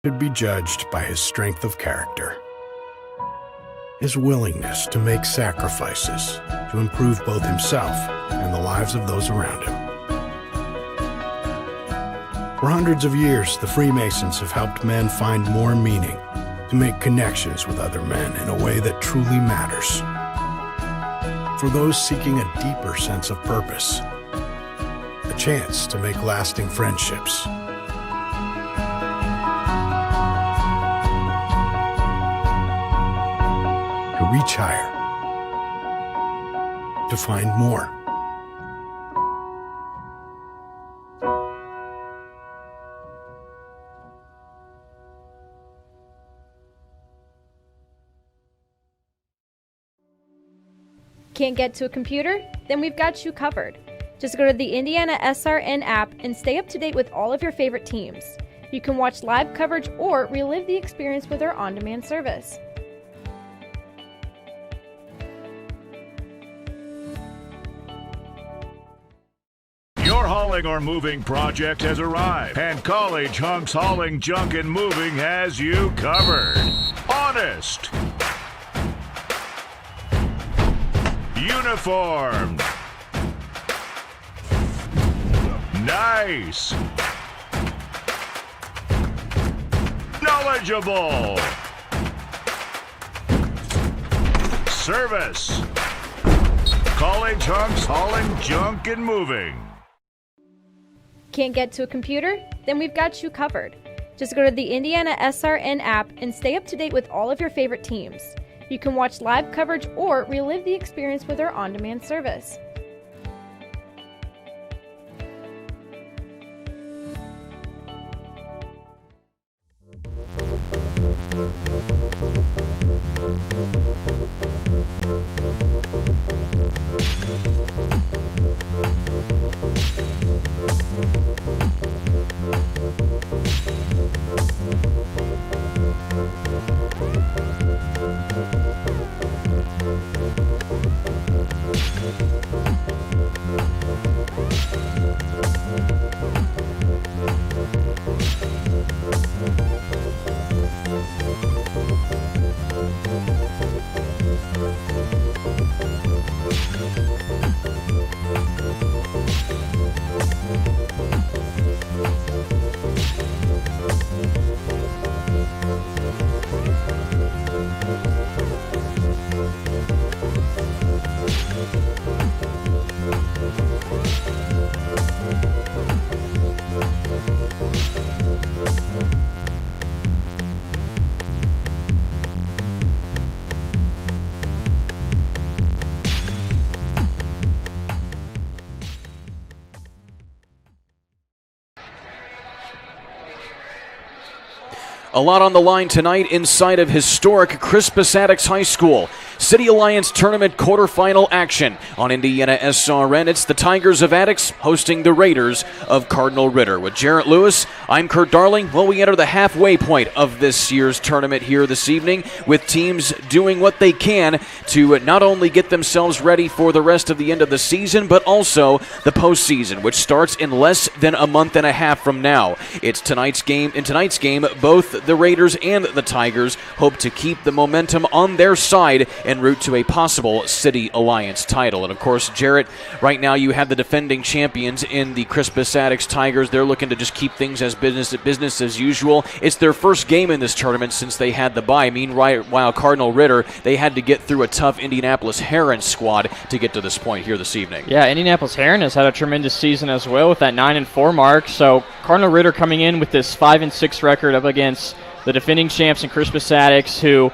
should be judged by his strength of character, his willingness to make sacrifices to improve both himself and the lives of those around him. For hundreds of years, the Freemasons have helped men find more meaning, to make connections with other men in a way that truly matters. For those seeking a deeper sense of purpose, a chance to make lasting friendships. To reach higher, to find more. Can't get to a computer? Then we've got you covered. Just go to the Indiana SRN app and stay up to date with all of your favorite teams. You can watch live coverage or relive the experience with our on-demand service. Your hauling or moving project has arrived, and College Hunks Hauling, Junk, and Moving has you covered. Honest. Uniformed. Nice. Knowledgeable. Service. College Hunks Hauling, Junk, and Moving. Can't get to a computer? Then we've got you covered. Just go to the Indiana SRN app and stay up to date with all of your favorite teams. You can watch live coverage or relive the experience with our on-demand service. A lot on the line tonight inside of historic Crispus Attucks High School. City Alliance Tournament quarterfinal action on Indiana SRN. It's the Tigers of Attucks hosting the Raiders of Cardinal Ritter. With Jarrett Lewis, I'm Kurt Darling. Well, we enter the halfway point of this year's tournament here this evening, with teams doing what they can to not only get themselves ready for the rest of the end of the season, but also the postseason, which starts in less than a month and a half from now. It's tonight's game. In tonight's game, both the Raiders and the Tigers hope to keep the momentum on their side en route to a possible City Alliance title. And of course, Jarrett, right now you have the defending champions in the Crispus Attucks Tigers. They're looking to just keep things as business as usual. It's their first game in this tournament since they had the bye. Meanwhile, Cardinal Ritter, they had to get through a tough Indianapolis Heron squad to get to this point here this evening. Yeah, Indianapolis Heron has had a tremendous season as well with that 9-4 mark. So Cardinal Ritter coming in with this 5-6 record up against the defending champs in Crispus Attucks, who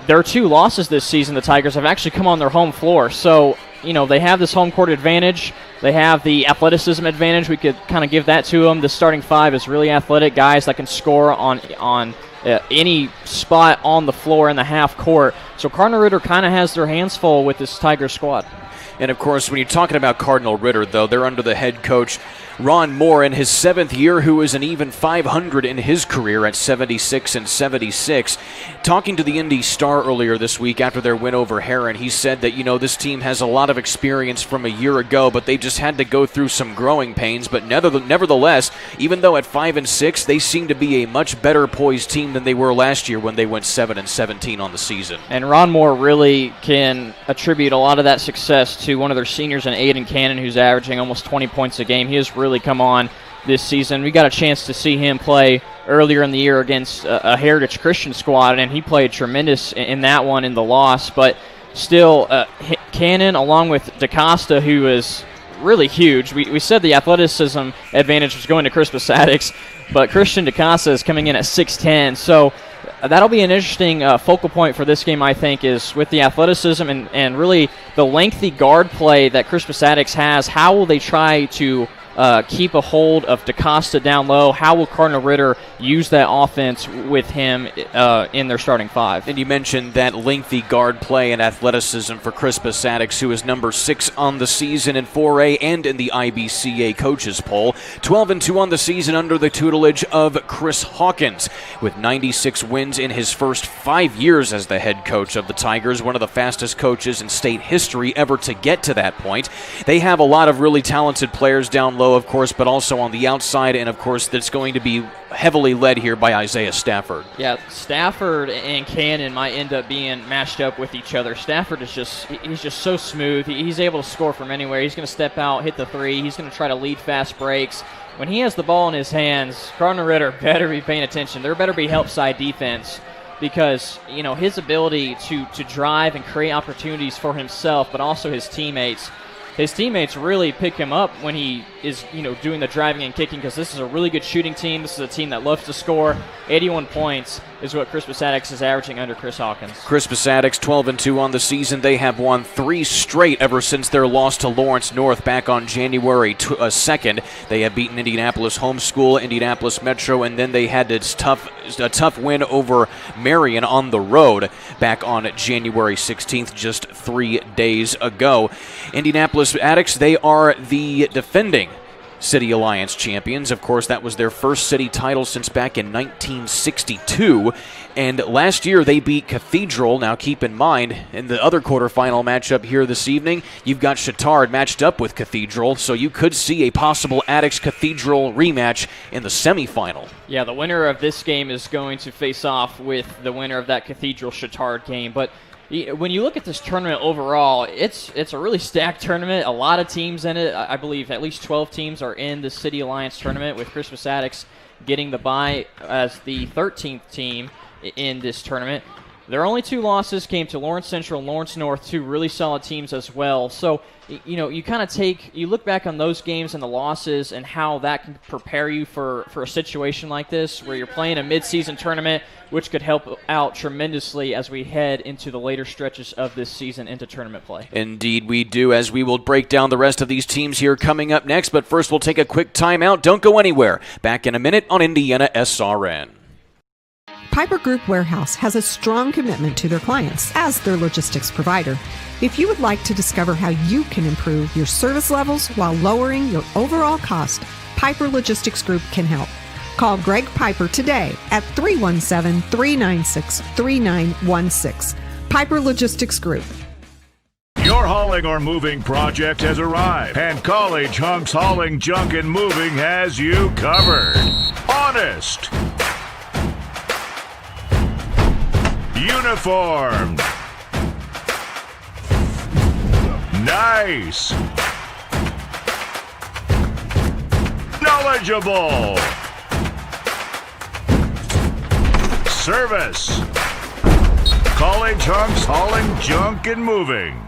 their two losses this season, the Tigers, have actually come on their home floor. So, you know, they have this home court advantage. They have the athleticism advantage. We could kind of give that to them. The starting five is really athletic guys that can score on any spot on the floor in the half court. So Cardinal Ritter kind of has their hands full with this Tiger squad. And, of course, when you're talking about Cardinal Ritter, though, they're under the head coach Ron Moore, in his 7th year, who is an even 500 in his career at 76 and 76. Talking to the Indy Star earlier this week after their win over Heron, he said that, this team has a lot of experience from a year ago, but they just had to go through some growing pains. But nevertheless, even though at 5 and 6, they seem to be a much better poised team than they were last year when they went 7 and 17 on the season. And Ron Moore really can attribute a lot of that success to one of their seniors in Aiden Cannon, who's averaging almost 20 points a game. He has really come on this season. We got a chance to see him play earlier in the year against a Heritage Christian squad, and he played tremendous in that one in the loss. But still, Cannon, along with DaCosta, who is really huge. We said the athleticism advantage was going to Crispus Attucks, but Christian DaCosta is coming in at 6'10", so that'll be an interesting focal point for this game, I think, is with the athleticism and really the lengthy guard play that Crispus Attucks has. How will they try to keep a hold of DaCosta down low? How will Cardinal Ritter use that offense with him in their starting 5? And you mentioned that lengthy guard play and athleticism for Crispus Attucks, who is number 6 on the season in 4A and in the IBCA coaches poll. 12-2 on the season under the tutelage of Chris Hawkins, with 96 wins in his first 5 years as the head coach of the Tigers, one of the fastest coaches in state history ever to get to that point. They have a lot of really talented players down low, of course, but also on the outside, and of course that's going to be heavily led here by Isaiah Stafford. Yeah, Stafford and Cannon might end up being matched up with each other. Stafford is he's just so smooth. He's able to score from anywhere. He's going to step out, hit the 3. He's going to try to lead fast breaks. When he has the ball in his hands, Cardinal Ritter better be paying attention. There better be help side defense, because his ability to drive and create opportunities for himself, but also his teammates. His teammates really pick him up when he is, doing the driving and kicking, because this is a really good shooting team. This is a team that loves to score. 81 points is what Crispus Attucks is averaging under Chris Hawkins. Crispus Attucks 12-2 on the season. They have won 3 straight ever since their loss to Lawrence North back on January 2nd. They have beaten Indianapolis Homeschool, Indianapolis Metro, and then they had a tough win over Marion on the road back on January 16th, just 3 days ago. Indianapolis Attucks, they are the defending City Alliance champions. Of course, that was their first city title since back in 1962. And last year they beat Cathedral. Now keep in mind, in the other quarterfinal matchup here this evening, you've got Chittard matched up with Cathedral, so you could see a possible Attucks-Cathedral rematch in the semifinal. Yeah, the winner of this game is going to face off with the winner of that Cathedral-Chittard game. But when you look at this tournament overall, it's a really stacked tournament. A lot of teams in it. I believe at least 12 teams are in the City Alliance tournament, with Crispus Attucks getting the bye as the 13th team in this tournament. Their only 2 losses came to Lawrence Central and Lawrence North, 2 really solid teams as well. So, you kind of you look back on those games and the losses and how that can prepare you for a situation like this, where you're playing a mid-season tournament, which could help out tremendously as we head into the later stretches of this season into tournament play. Indeed we do, as we will break down the rest of these teams here coming up next. But first we'll take a quick timeout. Don't go anywhere. Back in a minute on Indiana SRN. Piper Group Warehouse has a strong commitment to their clients as their logistics provider. If you would like to discover how you can improve your service levels while lowering your overall cost, Piper Logistics Group can help. Call Greg Piper today at 317-396-3916. Piper Logistics Group. Your hauling or moving project has arrived, and College Hunks Hauling, Junk, and Moving has you covered. Honest. Uniformed. Nice. Knowledgeable. Service. College Hunks Hauling, Junk, and Moving.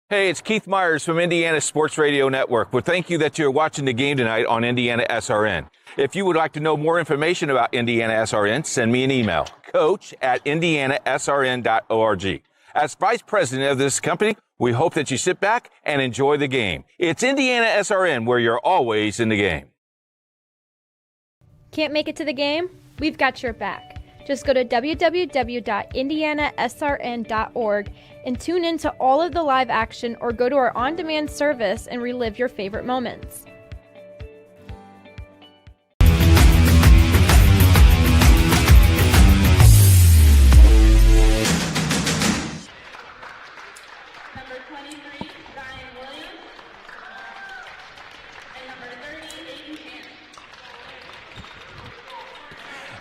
Hey, it's Keith Myers from Indiana Sports Radio Network. Well, thank you that you're watching the game tonight on Indiana SRN. If you would like to know more information about Indiana SRN, send me an email, coach@indianasrn.org. As vice president of this company, we hope that you sit back and enjoy the game. It's Indiana SRN, where you're always in the game. Can't make it to the game? We've got your back. Just go to www.indianasrn.org and tune in to all of the live action, or go to our on-demand service and relive your favorite moments.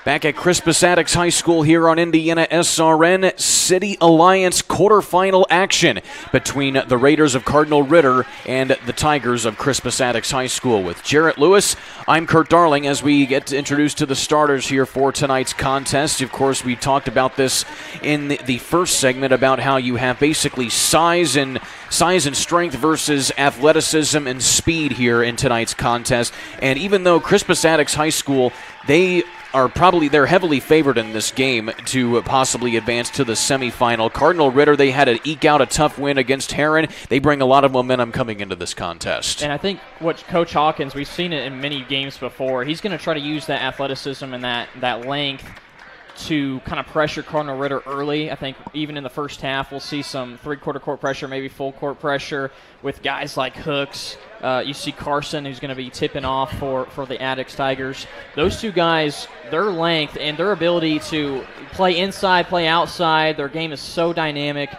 Back at Crispus Attucks High School here on Indiana SRN, City Alliance quarterfinal action between the Raiders of Cardinal Ritter and the Tigers of Crispus Attucks High School. With Jarrett Lewis, I'm Kurt Darling as we get introduced to the starters here for tonight's contest. Of course, we talked about this in the first segment about how you have basically size and strength versus athleticism and speed here in tonight's contest. And even though Crispus Attucks High School, they're heavily favored in this game to possibly advance to the semifinal. Cardinal Ritter, they had to eke out a tough win against Heron. They bring a lot of momentum coming into this contest. And I think what Coach Hawkins, we've seen it in many games before, he's going to try to use that athleticism and that length to kind of pressure Cardinal Ritter early. I think even in the first half, we'll see some three-quarter court pressure, maybe full court pressure with guys like Hooks. You see Carson, who's going to be tipping off for the Attucks Tigers. Those two guys, their length and their ability to play inside, play outside, their game is so dynamic.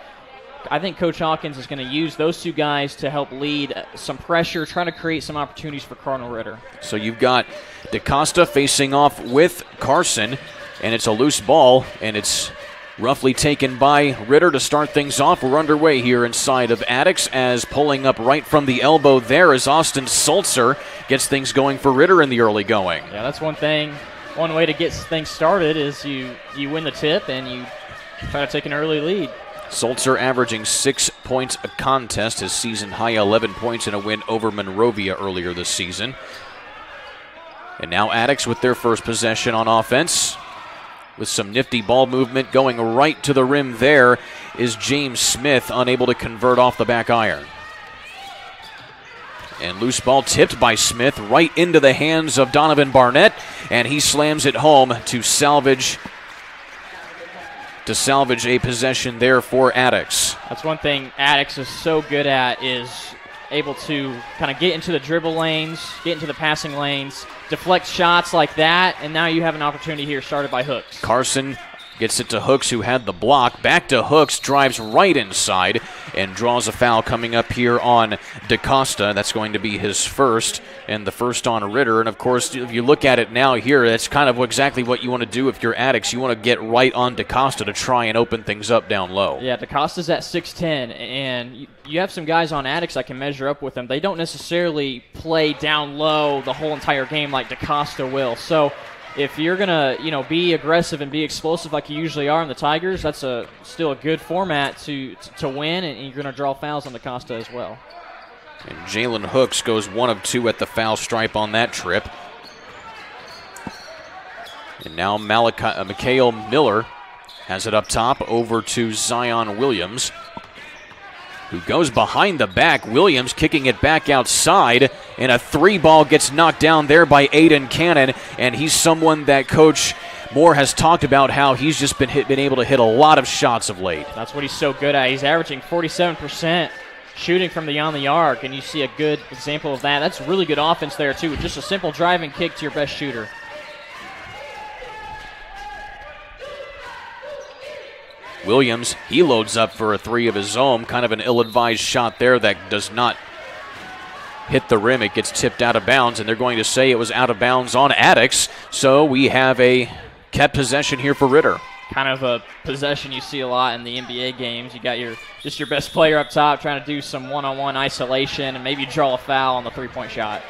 I think Coach Hawkins is going to use those two guys to help lead some pressure, trying to create some opportunities for Cardinal Ritter. So you've got DaCosta facing off with Carson, and it's a loose ball, and it's roughly taken by Ritter to start things off. We're underway here inside of Attucks, as pulling up right from the elbow there is Austin Sulzer. Gets things going for Ritter in the early going. Yeah, that's one thing. One way to get things started is you win the tip and you try to take an early lead. Sulzer averaging 6 points a contest, his season high 11 points in a win over Monrovia earlier this season. And now Attucks with their first possession on offense, with some nifty ball movement going right to the rim. There is James Smith, unable to convert off the back iron. And loose ball tipped by Smith right into the hands of Donovan Barnett, and he slams it home to salvage a possession there for Attucks. That's one thing Attucks is so good at, is able to kind of get into the dribble lanes, get into the passing lanes, deflect shots like that, and now you have an opportunity here started by Hooks. Carson gets it to Hooks, who had the block. Back to Hooks, drives right inside, and draws a foul coming up here on DaCosta. That's going to be his first, and the first on Ritter. And, of course, if you look at it now here, that's kind of exactly what you want to do if you're Attucks. You want to get right on DaCosta to try and open things up down low. Yeah, DaCosta's at 6'10", and you have some guys on Attucks that can measure up with him. They don't necessarily play down low the whole entire game like DaCosta will. So if you're going to, be aggressive and be explosive like you usually are in the Tigers, that's still a good format to win, and you're going to draw fouls on DaCosta as well. And Jalen Hooks goes 1 of 2 at the foul stripe on that trip. And now Mikhail Miller has it up top over to Zion Williams, who goes behind the back. Williams kicking it back outside, and a 3-ball gets knocked down there by Aiden Cannon, and he's someone that Coach Moore has talked about how he's just been able to hit a lot of shots of late. That's what he's so good at. He's averaging 47% shooting from beyond the arc, and you see a good example of that. That's really good offense there, too. Just a simple driving kick to your best shooter. Williams, he loads up for a 3 of his own. Kind of an ill-advised shot there that does not hit the rim. It gets tipped out of bounds, and they're going to say it was out of bounds on Attucks. So we have a kept possession here for Ritter. Kind of a possession you see a lot in the NBA games. You got your best player up top trying to do some one-on-one isolation and maybe draw a foul on the three-point shot.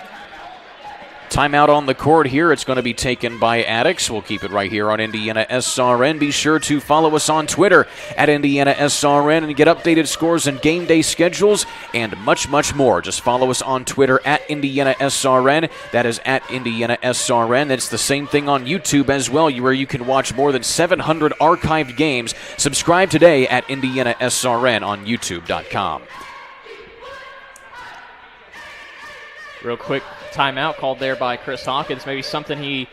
Timeout on the court here. It's going to be taken by Attucks. We'll keep it right here on Indiana SRN. Be sure to follow us on Twitter at Indiana SRN and get updated scores and game day schedules and much, much more. Just follow us on Twitter at Indiana SRN. That is at Indiana SRN. It's the same thing on YouTube as well, where you can watch more than 700 archived games. Subscribe today at Indiana SRN on YouTube.com. Real quick timeout called there by Chris Hawkins. Maybe something he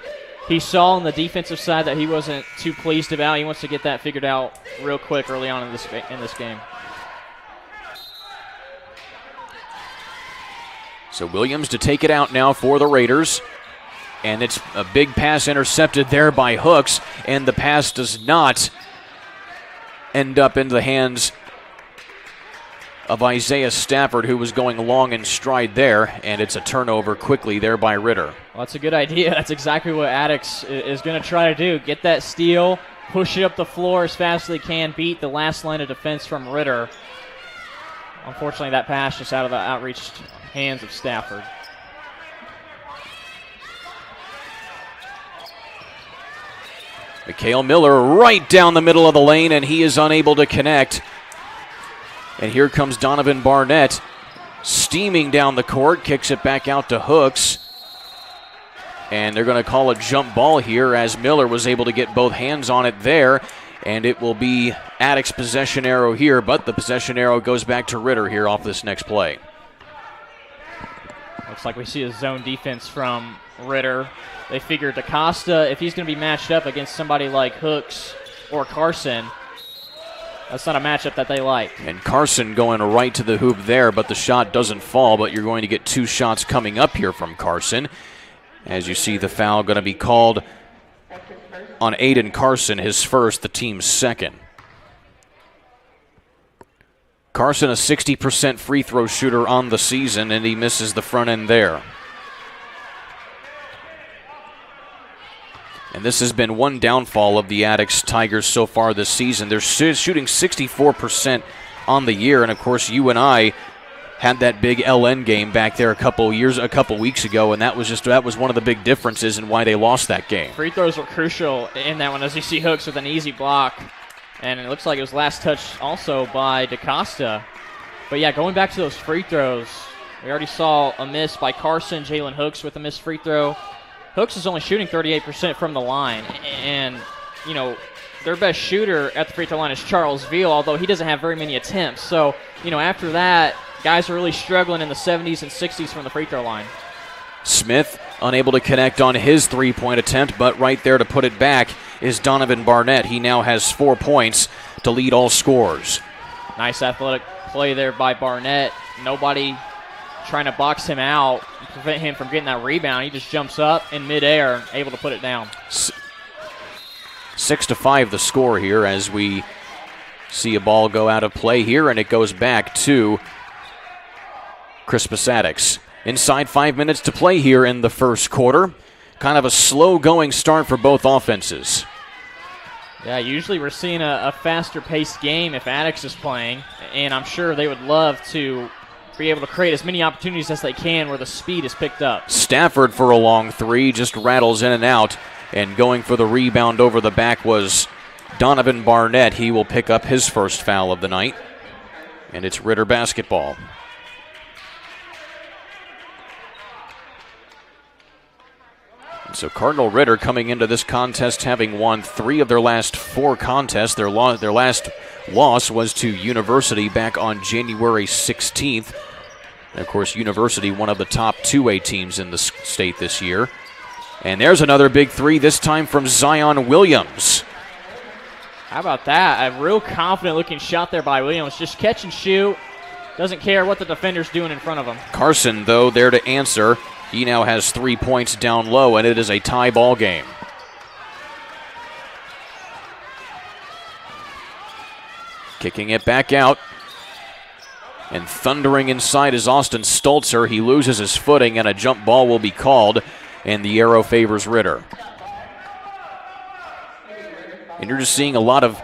he saw on the defensive side that he wasn't too pleased about. He wants to get that figured out real quick early on in this game. So Williams to take it out now for the Raiders. And it's a big pass intercepted there by Hooks, and the pass does not end up in the hands of Isaiah Stafford, who was going long in stride there, and it's a turnover quickly there by Ritter. Well, that's a good idea. That's exactly what Attucks is going to try to do. Get that steal, push it up the floor as fast as they can, beat the last line of defense from Ritter. Unfortunately, that pass just out of the outreached hands of Stafford. Mikhail Miller right down the middle of the lane, and he is unable to connect. And here comes Donovan Barnett steaming down the court, kicks it back out to Hooks. And they're going to call a jump ball here as Miller was able to get both hands on it there. And it will be Attucks' possession arrow here, but the possession arrow goes back to Ritter here off this next play. Looks like we see a zone defense from Ritter. They figure DaCosta, if he's going to be matched up against somebody like Hooks or Carson, that's not a matchup that they like. And Carson going right to the hoop there, but the shot doesn't fall, but you're going to get 2 shots coming up here from Carson. As you see the foul going to be called on Aiden Carson, his first, the team's second. Carson, a 60% free throw shooter on the season, and he misses the front end there. And this has been one downfall of the Attucks Tigers so far this season. They're shooting 64% on the year, and of course you and I had that big LN game back there a couple weeks ago, and that was one of the big differences in why they lost that game. Free throws were crucial in that one, as you see Hooks with an easy block, and it looks like it was last touch also by DaCosta. But yeah, going back to those free throws, we already saw a miss by Carson, Jalen Hooks with a missed free throw. Hooks is only shooting 38% from the line, and, you know, their best shooter at the free throw line is Charles Veal, although he doesn't have very many attempts. So, you know, after that, guys are really struggling in the 70s and 60s from the free throw line. Smith unable to connect on his three-point attempt, but right there to put it back is Donovan Barnett. He now has 4 points to lead all scorers. Nice athletic play there by Barnett. Nobody trying to box him out, prevent him from getting that rebound. He just jumps up in midair, able to put it down. 6-5 the score here as we see a ball go out of play here, and it goes back to Crispus Attucks. Inside 5 minutes to play here in the first quarter. Kind of a slow-going start for both offenses. Yeah, usually we're seeing a faster-paced game if Attucks is playing, and I'm sure they would love to be able to create as many opportunities as they can where the speed is picked up. Stafford for a long three, just rattles in and out, and going for the rebound over the back was Donovan Barnett. He will pick up his first foul of the night, and it's Ritter basketball. So Cardinal Ritter coming into this contest having won 3 of their last 4 contests. Their last loss was to University back on January 16th. And of course, University, one of the top 2A teams in the state this year. And there's another big 3, this time from Zion Williams. How about that? A real confident-looking shot there by Williams. Just catch and shoot. Doesn't care what the defender's doing in front of him. Carson, though, there to answer. He now has 3 points down low, and it is a tie ball game. Kicking it back out. And thundering inside is Austin Stolzer. He loses his footing, and a jump ball will be called, and the arrow favors Ritter. And you're just seeing a lot of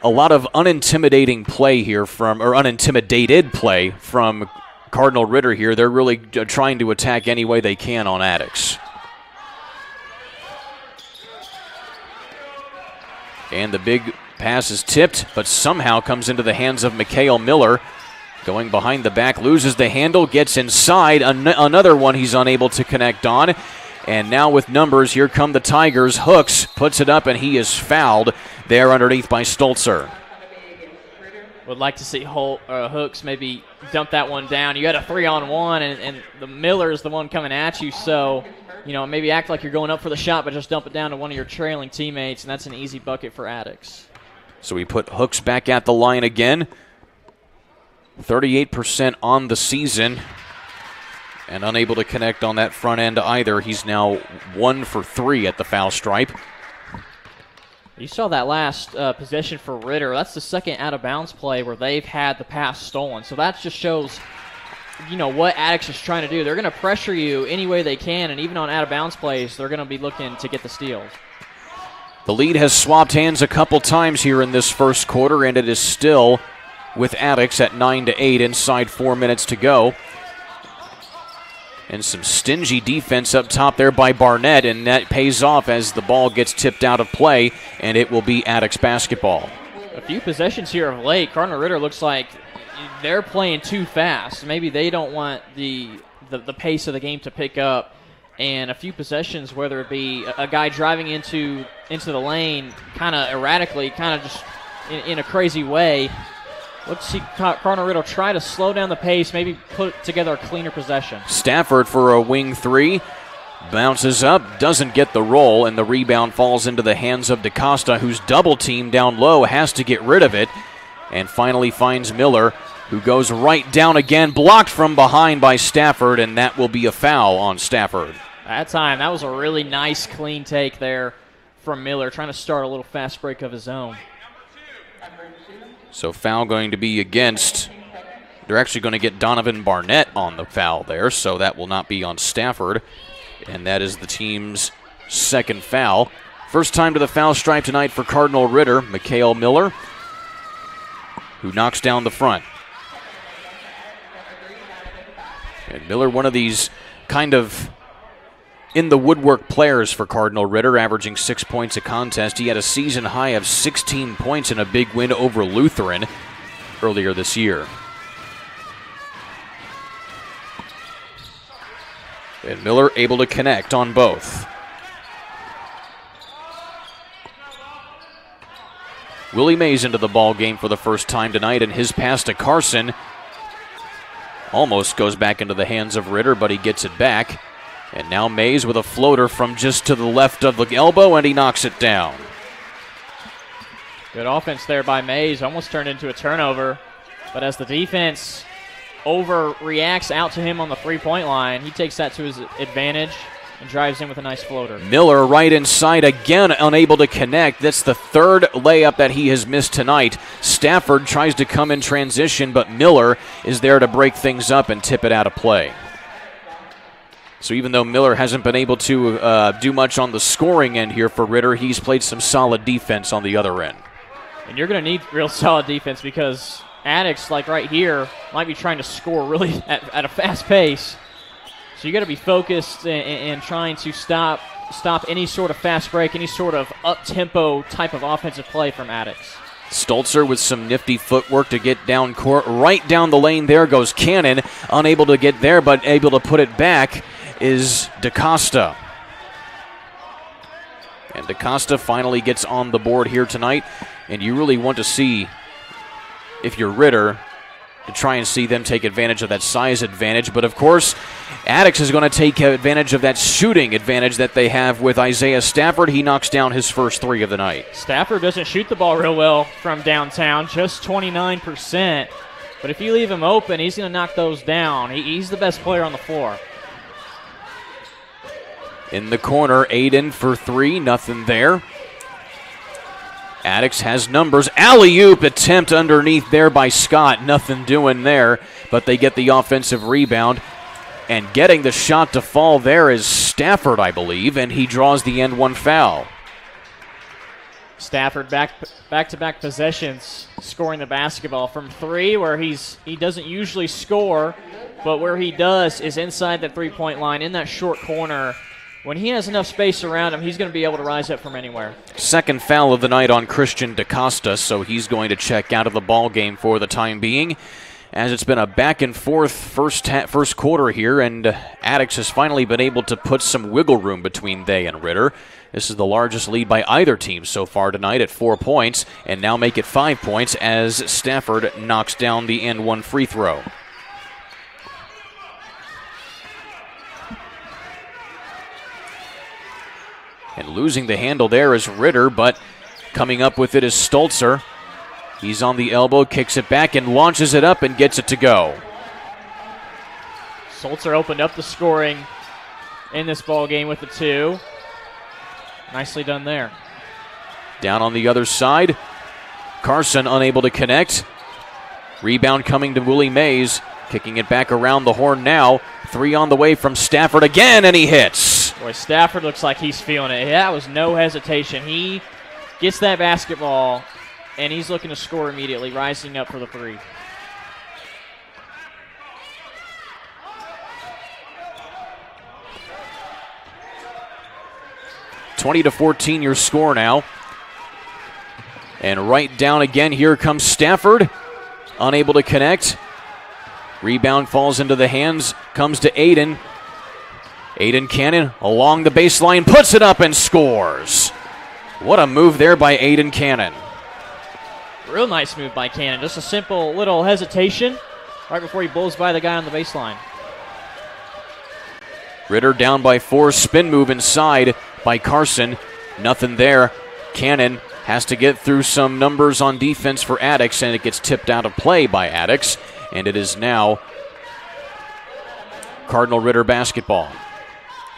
unintimidating play here unintimidated play from Cardinal Ritter here. They're really trying to attack any way they can on Attucks. And the big pass is tipped, but somehow comes into the hands of Mikhail Miller. Going behind the back, loses the handle, gets inside. Another one he's unable to connect on. And now with numbers, here come the Tigers. Hooks puts it up, and he is fouled there underneath by Stolzer. Would like to see Hooks maybe dump that one down. You got a 3-on-1, and the Miller is the one coming at you, so maybe act like you're going up for the shot, but just dump it down to one of your trailing teammates, and that's an easy bucket for Attucks. So we put Hooks back at the line again. 38% on the season, and unable to connect on that front end either. He's now 1 for 3 at the foul stripe. You saw that last possession for Ritter. That's the second out-of-bounds play where they've had the pass stolen. So that just shows, what Attucks is trying to do. They're going to pressure you any way they can, and even on out-of-bounds plays, they're going to be looking to get the steals. The lead has swapped hands a couple times here in this first quarter, and it is still with Attucks at 9-8 inside 4 minutes to go. And some stingy defense up top there by Barnett, and that pays off as the ball gets tipped out of play, and it will be Attucks basketball. A few possessions here of late. Cardinal Ritter looks like they're playing too fast. Maybe they don't want the pace of the game to pick up. And a few possessions, whether it be a guy driving into the lane kind of erratically, kind of just in a crazy way. Let's see Cardinal Ritter try to slow down the pace, maybe put together a cleaner possession. Stafford for a wing three. Bounces up, doesn't get the roll, and the rebound falls into the hands of DaCosta, who's double-teamed down low, has to get rid of it, and finally finds Miller, who goes right down again, blocked from behind by Stafford, and that will be a foul on Stafford. That time, that was a really nice, clean take there from Miller, trying to start a little fast break of his own. So foul going to be against, they're actually going to get Donovan Barnett on the foul there, so that will not be on Stafford. And that is the team's second foul. First time to the foul stripe tonight for Cardinal Ritter, Mikhail Miller, who knocks down the front. And Miller, one of these kind of in the woodwork players for Cardinal Ritter, averaging 6 points a contest. He had a season high of 16 points in a big win over Lutheran earlier this year. And Miller able to connect on both. Willie Mays into the ball game for the first time tonight, and his pass to Carson almost goes back into the hands of Ritter, but he gets it back. And now Mays with a floater from just to the left of the elbow, and he knocks it down. Good offense there by Mays. Almost turned into a turnover. But as the defense overreacts out to him on the three-point line, he takes that to his advantage and drives in with a nice floater. Miller right inside again, unable to connect. That's the third layup that he has missed tonight. Stafford tries to come in transition, but Miller is there to break things up and tip it out of play. So even though Miller hasn't been able to do much on the scoring end here for Ritter, he's played some solid defense on the other end. And you're going to need real solid defense because Attucks, like right here, might be trying to score really at a fast pace. So you got to be focused and trying to stop any sort of fast break, any sort of up-tempo type of offensive play from Attucks. Stolzer with some nifty footwork to get down court. Right down the lane there goes Cannon. Unable to get there, but able to put it back is DaCosta. And DaCosta finally gets on the board here tonight. And you really want to see, if you're Ritter, to try and see them take advantage of that size advantage. But of course, Attucks is going to take advantage of that shooting advantage that they have with Isaiah Stafford. He knocks down his first three of the night. Stafford doesn't shoot the ball real well from downtown, just 29%. But if you leave him open, he's going to knock those down. He's the best player on the floor. In the corner, Aiden for three, nothing there. Attucks has numbers. Alley-oop attempt underneath there by Scott. Nothing doing there, but they get the offensive rebound. And getting the shot to fall there is Stafford, I believe, and he draws the end one foul. Stafford back-to-back possessions, scoring the basketball from three, where he doesn't usually score, but where he does is inside that three-point line in that short corner. When he has enough space around him, he's going to be able to rise up from anywhere. Second foul of the night on Christian DaCosta, so he's going to check out of the ball game for the time being, as it's been a back-and-forth first quarter here, and Attucks has finally been able to put some wiggle room between they and Ritter. This is the largest lead by either team so far tonight at 4 points, and now make it 5 points as Stafford knocks down the and one free throw. And losing the handle there is Ritter, but coming up with it is Stolzer. He's on the elbow, kicks it back, and launches it up and gets it to go. Stolzer opened up the scoring in this ball game with the 2. Nicely done there. Down on the other side, Carson unable to connect. Rebound coming to Willie Mays, kicking it back around the horn now. 3 on the way from Stafford again, and he hits. Boy, Stafford looks like he's feeling it. That was no hesitation. He gets that basketball, and he's looking to score immediately, rising up for the 3. (20-14) your score now. And right down again, here comes Stafford. Unable to connect. Rebound falls into the hands, comes to Aiden. Aiden Cannon along the baseline, puts it up and scores. What a move there by Aiden Cannon. Real nice move by Cannon. Just a simple little hesitation right before he blows by the guy on the baseline. Ritter down by 4, spin move inside by Carson. Nothing there. Cannon has to get through some numbers on defense for Attucks, and it gets tipped out of play by Attucks, and it is now Cardinal Ritter basketball.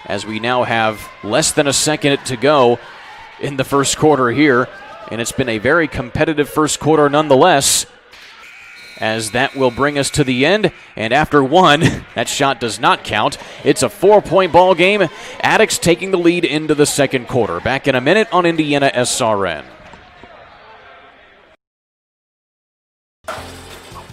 As we now have less than a second to go in the first quarter here, and it's been a very competitive first quarter nonetheless, as that will bring us to the end. And after 1, that shot does not count. It's a 4-point ball game. Attucks taking the lead into the second quarter. Back in a minute on Indiana SRN.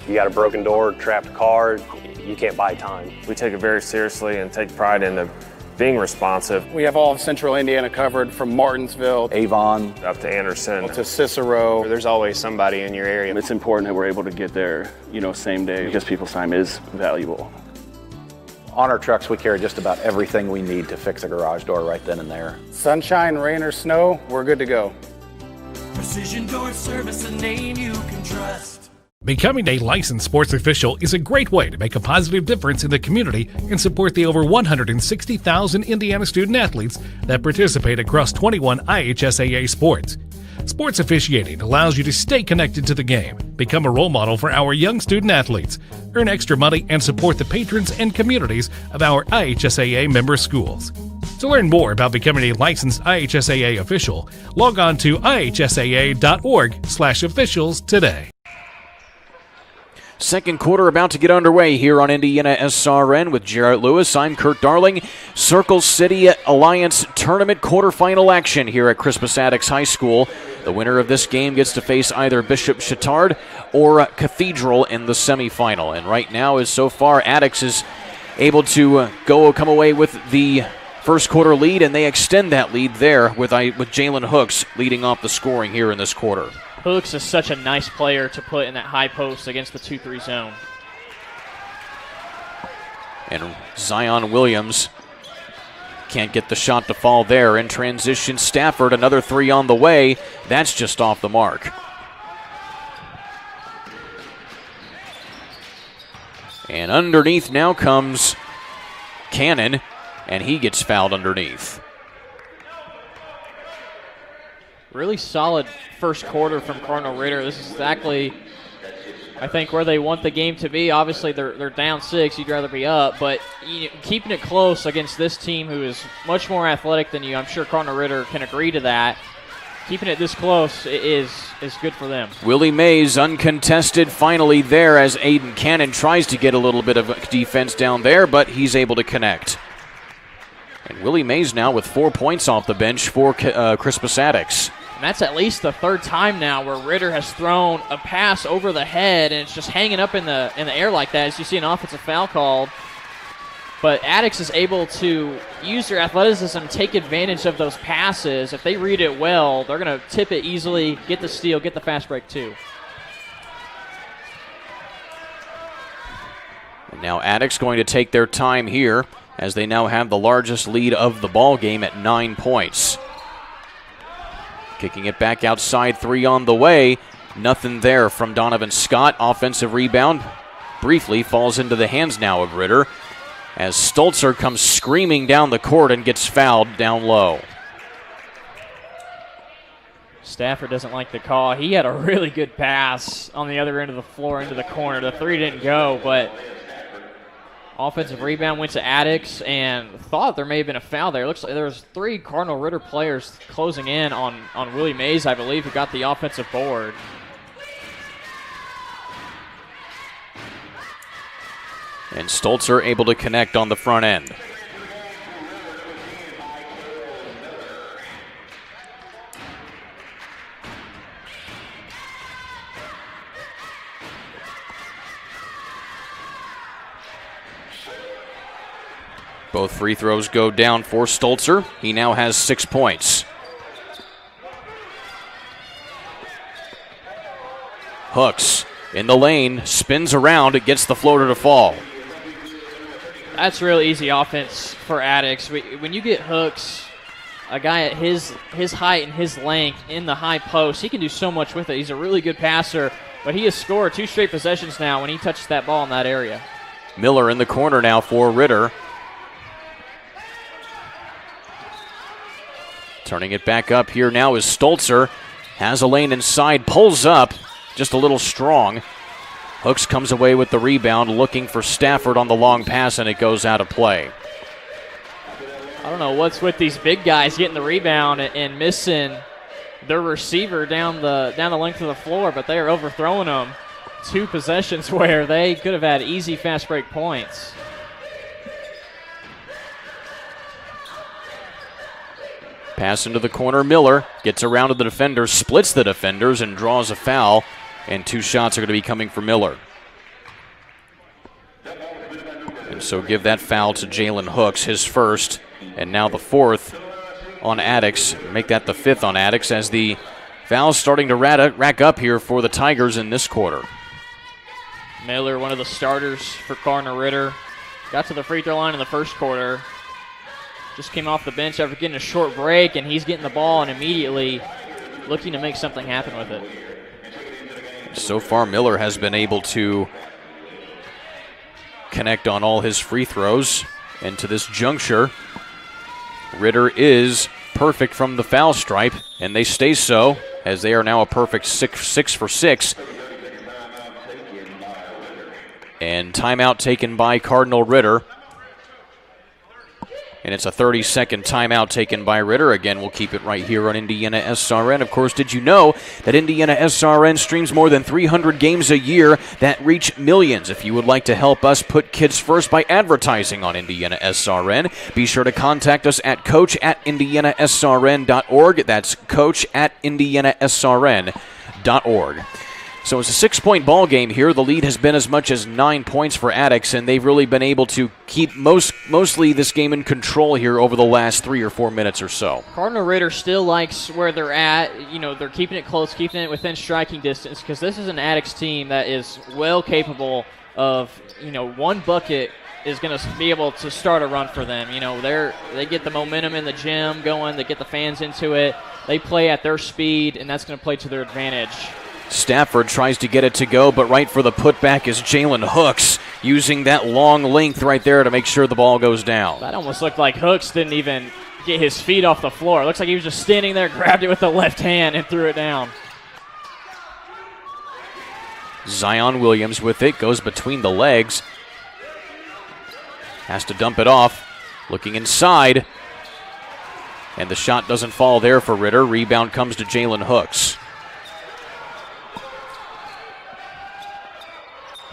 You got a broken door, trapped car, you can't buy time. We take it very seriously and take pride in being responsive. We have all of Central Indiana covered, from Martinsville, Avon, up to Anderson, to Cicero. There's always somebody in your area. It's important that we're able to get there, same day, because people's time is valuable. On our trucks, we carry just about everything we need to fix a garage door right then and there. Sunshine, rain, or snow, we're good to go. Precision Door Service, a name you can trust. Becoming a licensed sports official is a great way to make a positive difference in the community and support the over 160,000 Indiana student athletes that participate across 21 IHSAA sports. Sports officiating allows you to stay connected to the game, become a role model for our young student athletes, earn extra money, and support the patrons and communities of our IHSAA member schools. To learn more about becoming a licensed IHSAA official, log on to ihsaa.org/officials today. Second quarter about to get underway here on Indiana SRN with Jarrett Lewis. I'm Kurt Darling. Circle City Alliance Tournament quarterfinal action here at Crispus Attucks High School. The winner of this game gets to face either Bishop Chatard or Cathedral in the semifinal. And right now, so far, Attucks is able to come away with the first quarter lead, and they extend that lead there with Jalen Hooks leading off the scoring here in this quarter. Hooks is such a nice player to put in that high post against the 2-3 zone. And Zion Williams can't get the shot to fall there. In transition, Stafford, another 3 on the way. That's just off the mark. And underneath now comes Cannon, and he gets fouled underneath. Really solid first quarter from Cardinal Ritter. This is exactly, I think, where they want the game to be. Obviously, they're down 6. You'd rather be up. But keeping it close against this team who is much more athletic than you, I'm sure Cardinal Ritter can agree to that. Keeping it this close is good for them. Willie Mays uncontested finally there as Aiden Cannon tries to get a little bit of defense down there, but he's able to connect. And Willie Mays now with 4 points off the bench for Crispus Attucks. And that's at least the third time now where Ritter has thrown a pass over the head and it's just hanging up in the air like that as you see an offensive foul called. But Attucks is able to use their athleticism, take advantage of those passes. If they read it well, they're going to tip it easily, get the steal, get the fast break too. And now Attucks going to take their time here as they now have the largest lead of the ball game at 9 points. Kicking it back outside, 3 on the way. Nothing there from Donovan Scott. Offensive rebound briefly falls into the hands now of Ritter as Stolzer comes screaming down the court and gets fouled down low. Stafford doesn't like the call. He had a really good pass on the other end of the floor into the corner. The three didn't go, but offensive rebound went to Attucks, and thought there may have been a foul there. Looks like there was 3 Cardinal Ritter players closing in on Willie Mays, I believe, who got the offensive board. And Stolzer able to connect on the front end. Both free throws go down for Stolzer. He now has 6 points. Hooks in the lane, spins around, it gets the floater to fall. That's really easy offense for Attucks. When you get Hooks, a guy at his height and his length in the high post, he can do so much with it. He's a really good passer, but he has scored 2 straight possessions now when he touches that ball in that area. Miller in the corner now for Ritter. Turning it back up here now is Stolzer. Has a lane inside, pulls up, just a little strong. Hooks comes away with the rebound, looking for Stafford on the long pass, and it goes out of play. I don't know what's with these big guys getting the rebound and missing their receiver down the length of the floor, but they are overthrowing them. 2 possessions where they could have had easy fast break points. Pass into the corner, Miller gets around to the defender, splits the defenders, and draws a foul. And 2 shots are going to be coming for Miller. And so give that foul to Jalen Hooks, his first, and now the 4th on Attucks. Make that the 5th on Attucks as the foul's starting to rack up here for the Tigers in this quarter. Miller, one of the starters for Cardinal Ritter, got to the free throw line in the first quarter. Just came off the bench after getting a short break, and he's getting the ball and immediately looking to make something happen with it. So far, Miller has been able to connect on all his free throws. And to this juncture, Ritter is perfect from the foul stripe, and they stay so, as they are now a perfect 6 for 6. And timeout taken by Cardinal Ritter. And it's a 30-second timeout taken by Ritter. Again, we'll keep it right here on Indiana SRN. Of course, did you know that Indiana SRN streams more than 300 games a year that reach millions? If you would like to help us put kids first by advertising on Indiana SRN, be sure to contact us at coach@indianasrn.org. That's coach@indianasrn.org. So it's a 6-point ball game here. The lead has been as much as 9 points for Attucks, and they've really been able to keep mostly this game in control here over the last 3 or 4 minutes or so. Cardinal Ritter still likes where they're at. You know, they're keeping it close, keeping it within striking distance, because this is an Attucks team that is well capable of, one bucket is going to be able to start a run for them. They get the momentum in the gym going. They get the fans into it. They play at their speed, and that's going to play to their advantage. Stafford tries to get it to go, but right for the putback is Jalen Hooks, using that long length right there to make sure the ball goes down. That almost looked like Hooks didn't even get his feet off the floor. It looks like he was just standing there, grabbed it with the left hand, and threw it down. Zion Williams with it, goes between the legs. Has to dump it off, looking inside. And the shot doesn't fall there for Ritter. Rebound comes to Jalen Hooks.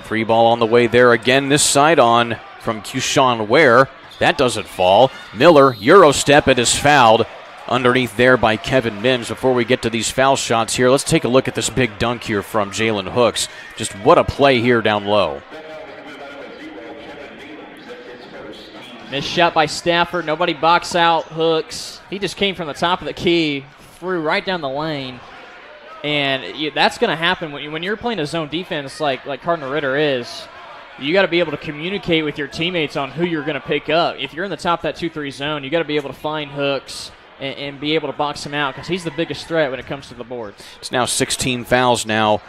3 ball on the way there again, this side on from Keyshawn Ware. That doesn't fall. Miller, Euro step, and is fouled underneath there by Kevin Mims. Before we get to these foul shots here, let's take a look at this big dunk here from Jalen Hooks. Just what a play here down low. Missed shot by Stafford. Nobody box out Hooks. He just came from the top of the key, threw right down the lane. And that's going to happen when you're playing a zone defense like Cardinal Ritter is. You got to be able to communicate with your teammates on who you're going to pick up. If you're in the top of that 2-3 zone, you got to be able to find Hooks and be able to box him out, because he's the biggest threat when it comes to the boards. It's now 16 fouls now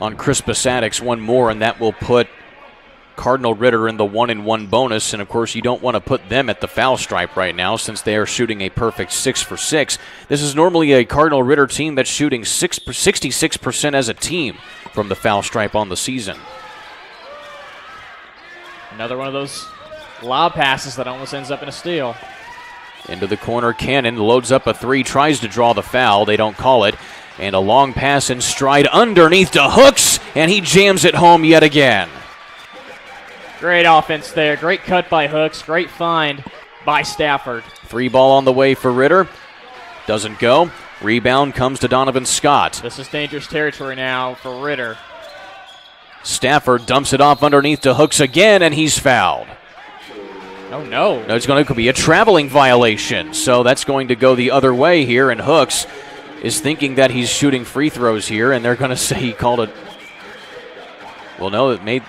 on Crispus Attucks, 1 more, and that will put Cardinal Ritter in the 1-and-1 bonus, and of course you don't want to put them at the foul stripe right now since they are shooting a perfect 6 for 6. This is normally a Cardinal Ritter team that's shooting 66% as a team from the foul stripe on the season. Another one of those lob passes that almost ends up in a steal. Into the corner, Cannon loads up a 3, tries to draw the foul. They don't call it. And a long pass in stride underneath to Hooks, and he jams it home yet again. Great offense there. Great cut by Hooks. Great find by Stafford. 3 ball on the way for Ritter. Doesn't go. Rebound comes to Donovan Scott. This is dangerous territory now for Ritter. Stafford dumps it off underneath to Hooks again, and he's fouled. Oh, no. No, it's going to be a traveling violation, so that's going to go the other way here, and Hooks is thinking that he's shooting free throws here, and they're going to say he called it. Well, no, it made.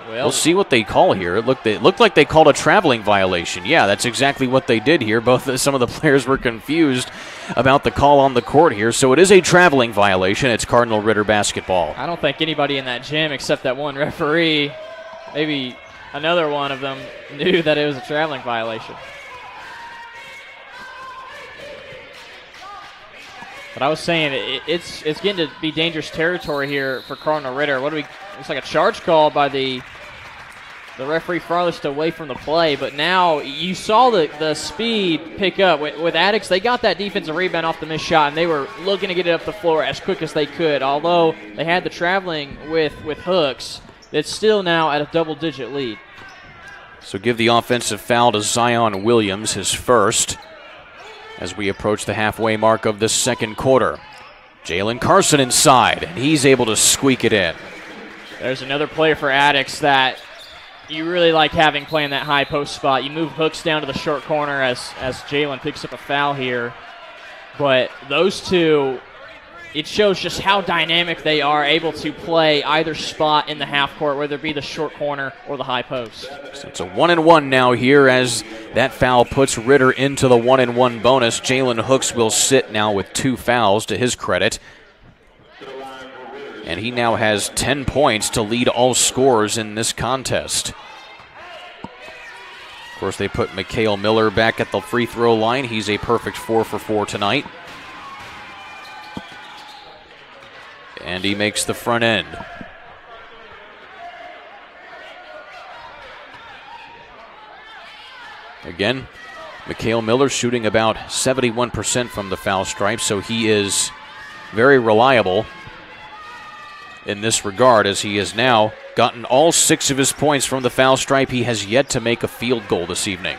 We'll see what they call here. It looked like they called a traveling violation. Yeah, that's exactly what they did here. Some of the players were confused about the call on the court here, so it is a traveling violation. It's Cardinal Ritter basketball. I don't think anybody in that gym except that one referee, maybe another one of them, knew that it was a traveling violation. But I was saying it's getting to be dangerous territory here for Cardinal Ritter. It's like a charge call by the referee farthest away from the play. But now you saw the speed pick up. With Attucks, they got that defensive rebound off the missed shot, and they were looking to get it up the floor as quick as they could. Although they had the traveling with Hooks, it's still now at a double-digit lead. So give the offensive foul to Zion Williams, his first, as we approach the halfway mark of the second quarter. Jalen Carson inside, and he's able to squeak it in. There's another player for Attucks that you really like having playing that high post spot. You move Hooks down to the short corner as Jalen picks up a foul here. But those two, it shows just how dynamic they are, able to play either spot in the half court, whether it be the short corner or the high post. So it's a 1-and-1 now here as that foul puts Ritter into the 1-and-1 bonus. Jalen Hooks will sit now with 2 fouls to his credit. And he now has 10 points to lead all scorers in this contest. Of course, they put Mikhail Miller back at the free throw line. He's a perfect 4 for 4 tonight. And he makes the front end. Again, Mikhail Miller shooting about 71% from the foul stripe, so he is very reliable in this regard, as he has now gotten all 6 of his points from the foul stripe. He has yet to make a field goal this evening.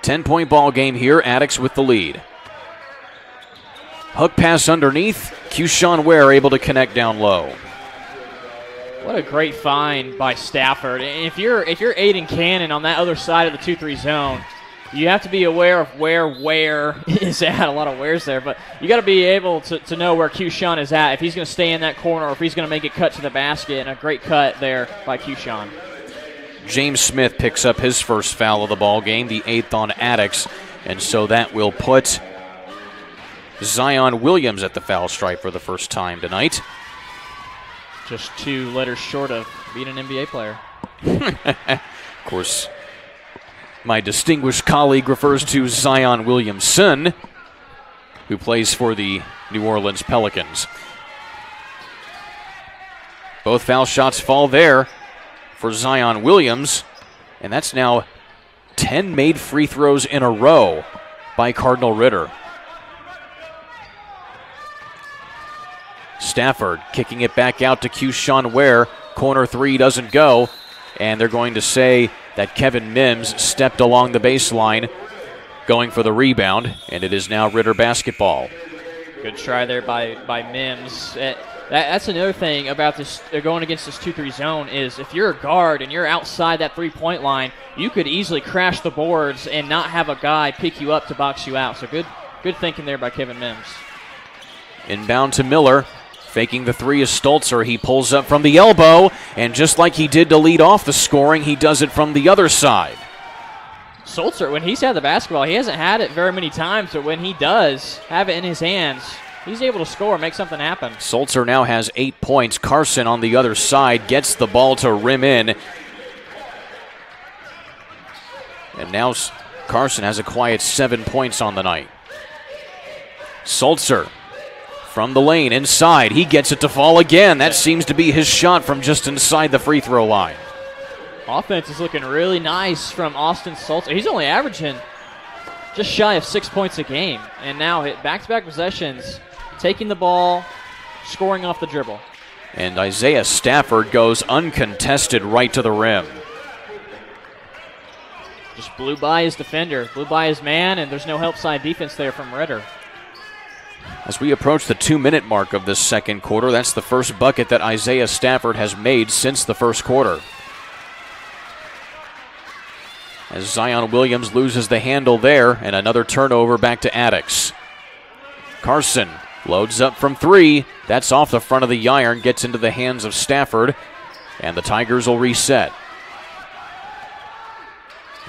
10-point ball game here, Attucks with the lead. Hook pass underneath, Keyshawn Ware able to connect down low. What a great find by Stafford. And if you're Aiden Cannon on that other side of the 2-3 zone, you have to be aware of where is at. A lot of wheres there, but you got to be able to know where Keyshawn is at, if he's going to stay in that corner or if he's going to make it cut to the basket. And a great cut there by Keyshawn. James Smith picks up his first foul of the ball game, the 8th on Attucks, and so that will put Zion Williams at the foul stripe for the first time tonight. Just 2 letters short of being an NBA player. Of course, my distinguished colleague refers to Zion Williamson, who plays for the New Orleans Pelicans. Both foul shots fall there for Zion Williams, and that's now 10 made free throws in a row by Cardinal Ritter. Stafford kicking it back out to Keyshawn Ware. Corner 3 doesn't go, and they're going to say that Kevin Mims stepped along the baseline going for the rebound, and it is now Ritter basketball. Good try there by Mims. That's another thing about this going against this 2-3 zone is if you're a guard and you're outside that three-point line, you could easily crash the boards and not have a guy pick you up to box you out. So good thinking there by Kevin Mims. Inbound to Miller. Faking the 3 is Stolzer. He pulls up from the elbow, and just like he did to lead off the scoring, he does it from the other side. Stolzer, when he's had the basketball, he hasn't had it very many times, but when he does have it in his hands, he's able to score, make something happen. Sulzer now has 8 points. Carson on the other side gets the ball to rim in. And now Carson has a quiet 7 points on the night. Sulzer from the lane inside. He gets it to fall again. That seems to be his shot from just inside the free throw line. Offense is looking really nice from Austin Sulzer. He's only averaging just shy of 6 points a game. And now hit back-to-back possessions, taking the ball, scoring off the dribble. And Isaiah Stafford goes uncontested right to the rim. Just blew by his defender, blew by his man, and there's no help side defense there from Ritter. As we approach the 2-minute mark of this second quarter, that's the first bucket that Isaiah Stafford has made since the first quarter. As Zion Williams loses the handle there, and another turnover back to Attucks. Carson loads up from 3. That's off the front of the iron, gets into the hands of Stafford, and the Tigers will reset.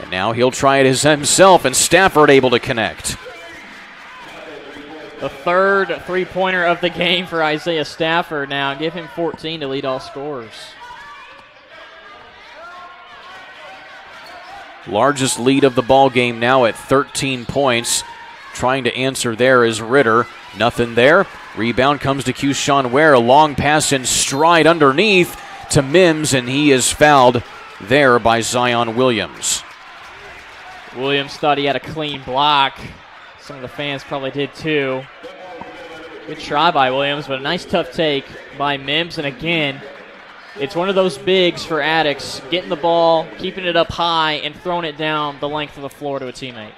And now he'll try it himself, and Stafford able to connect. The third three-pointer of the game for Isaiah Stafford now, and give him 14 to lead all scorers. Largest lead of the ball game now at 13 points. Trying to answer there is Ritter. Nothing there. Rebound comes to Keyshawn Ware. A long pass in stride underneath to Mims, and he is fouled there by Zion Williams. Williams thought he had a clean block. Some of the fans probably did too. Good try by Williams, but a nice tough take by Mims. And again, it's one of those bigs for Attucks, getting the ball, keeping it up high, and throwing it down the length of the floor to a teammate.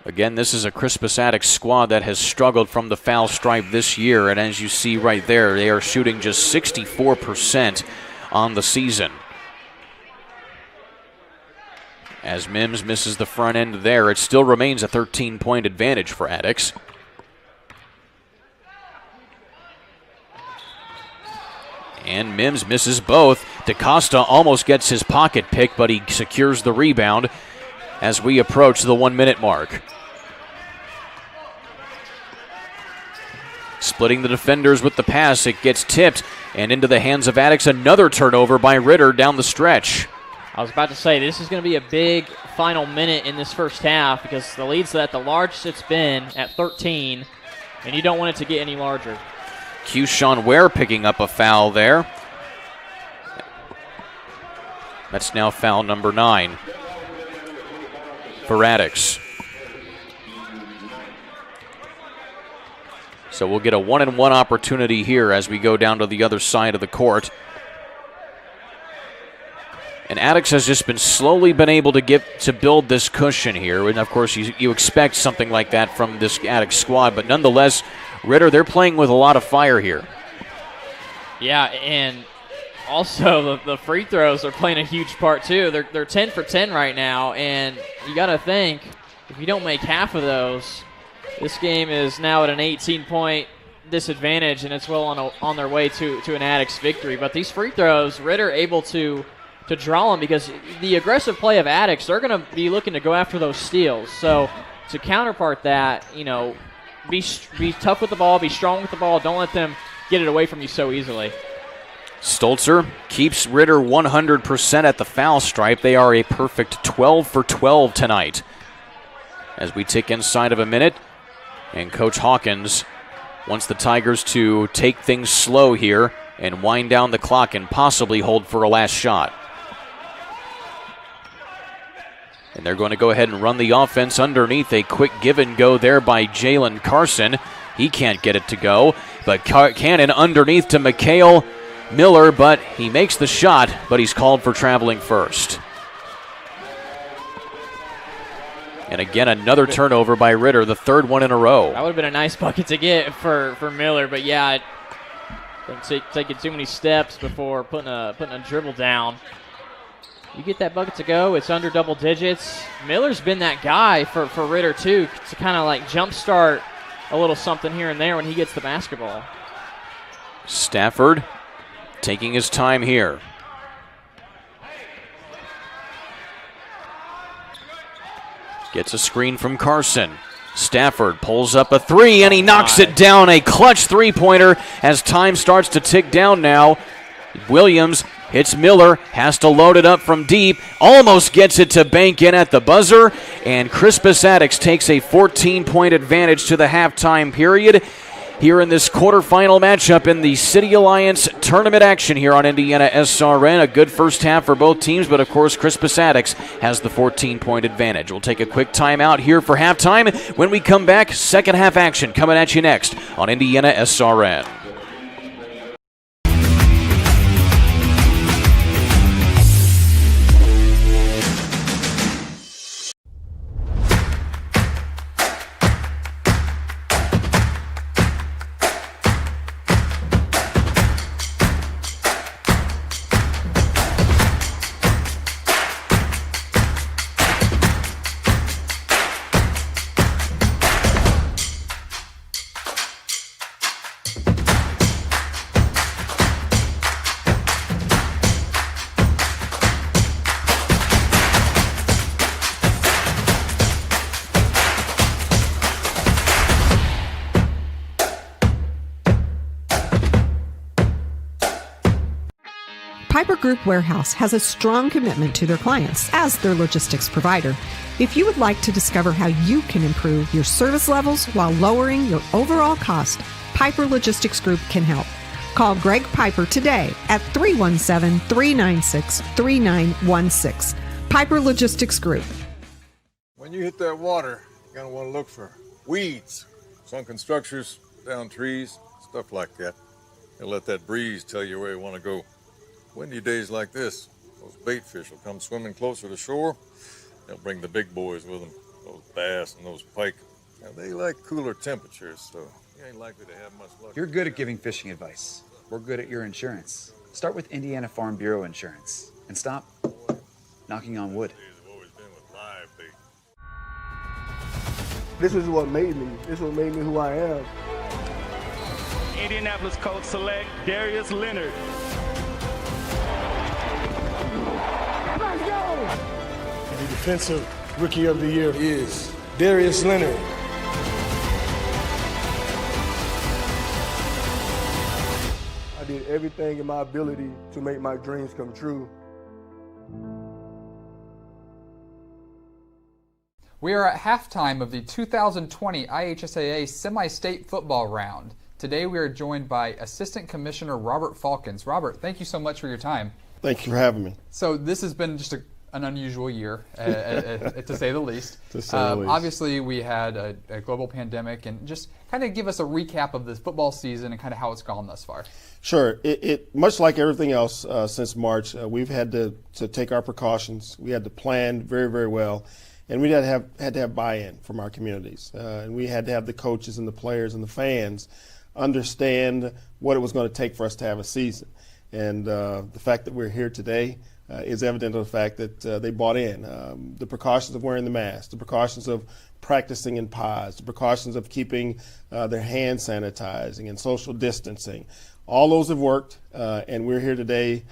Again, this is a Crispus Attucks squad that has struggled from the foul stripe this year, and as you see right there, they are shooting just 64% on the season. As Mims misses the front end there, it still remains a 13-point advantage for Attucks. And Mims misses both. DaCosta almost gets his pocket pick, but he secures the rebound as we approach the 1-minute mark. Splitting the defenders with the pass, it gets tipped and into the hands of Attucks. Another turnover by Ritter down the stretch. I was about to say, this is going to be a big final minute in this first half because the lead's at the largest it's been at 13, and you don't want it to get any larger. Keyshawn Ware picking up a foul there. That's now foul number 9 for Attucks. So we'll get a 1-and-1 opportunity here as we go down to the other side of the court. And Attucks has just slowly been able to build this cushion here. And, of course, you expect something like that from this Attucks squad. But nonetheless, Ritter, they're playing with a lot of fire here. Yeah, and also the free throws are playing a huge part, too. They're 10 for 10 right now. And you got to think, if you don't make half of those, this game is now at an 18-point disadvantage, and it's well on their way to an Attucks victory. But these free throws, Ritter able to draw them because the aggressive play of Attucks, they're going to be looking to go after those steals. So to counterpart that, be tough with the ball, be strong with the ball. Don't let them get it away from you so easily. Stolzer keeps Ritter 100% at the foul stripe. They are a perfect 12 for 12 tonight. As we tick inside of a minute, and Coach Hawkins wants the Tigers to take things slow here and wind down the clock and possibly hold for a last shot. And they're going to go ahead and run the offense underneath. A quick give and go there by Jalen Carson. He can't get it to go, but Cannon underneath to Mikhail Miller, but he makes the shot, but he's called for traveling first. And again, another turnover by Ritter, the third one in a row. That would have been a nice bucket to get for Miller, but yeah, taking too many steps before putting a dribble down. You get that bucket to go, it's under double digits. Miller's been that guy for Ritter, too, to kind of like jumpstart a little something here and there when he gets the basketball. Stafford taking his time here. Gets a screen from Carson. Stafford pulls up a three, and he knocks it down. A clutch three-pointer as time starts to tick down now. Williams hits Miller, has to load it up from deep, almost gets it to bank in at the buzzer, and Crispus Attucks takes a 14-point advantage to the halftime period here in this quarterfinal matchup in the City Alliance tournament action here on Indiana SRN. A good first half for both teams, but of course Crispus Attucks has the 14-point advantage. We'll take a quick timeout here for halftime. When we come back, second half action coming at you next on Indiana SRN. Piper Group Warehouse has a strong commitment to their clients as their logistics provider. If you would like to discover how you can improve your service levels while lowering your overall cost, Piper Logistics Group can help. Call Greg Piper today at 317-396-3916. Piper Logistics Group. When you hit that water, you're going to want to look for weeds, sunken structures, down trees, stuff like that. And let that breeze tell you where you want to go. Windy days like this, those bait fish will come swimming closer to shore. They'll bring the big boys with them, those bass and those pike. Now, they like cooler temperatures, so you ain't likely to have much luck. You're good at giving fishing advice. We're good at your insurance. Start with Indiana Farm Bureau Insurance and stop knocking on wood. This is what made me. This is what made me who I am. Indianapolis Colts select Darius Leonard. Let's go! The defensive rookie of the year is Darius Leonard. I did everything in my ability to make my dreams come true. We are at halftime of the 2020 IHSAA Semi-State Football Round. Today we are joined by Assistant Commissioner Robert Falcons. Robert, thank you so much for your time. Thank you for having me. So this has been just an unusual year, to say the least. To say the least. Obviously, we had a global pandemic, and just kind of give us a recap of this football season and kind of how it's gone thus far. Sure. It much like everything else since March, we've had to take our precautions. We had to plan very, very well, and we had to have buy-in from our communities, and we had to have the coaches and the players and the fans understand what it was going to take for us to have a season. And the fact that we're here today is evident of the fact that they bought in. The precautions of wearing the mask, the precautions of practicing in pods, the precautions of keeping their hand sanitizing and social distancing. All those have worked, and we're here today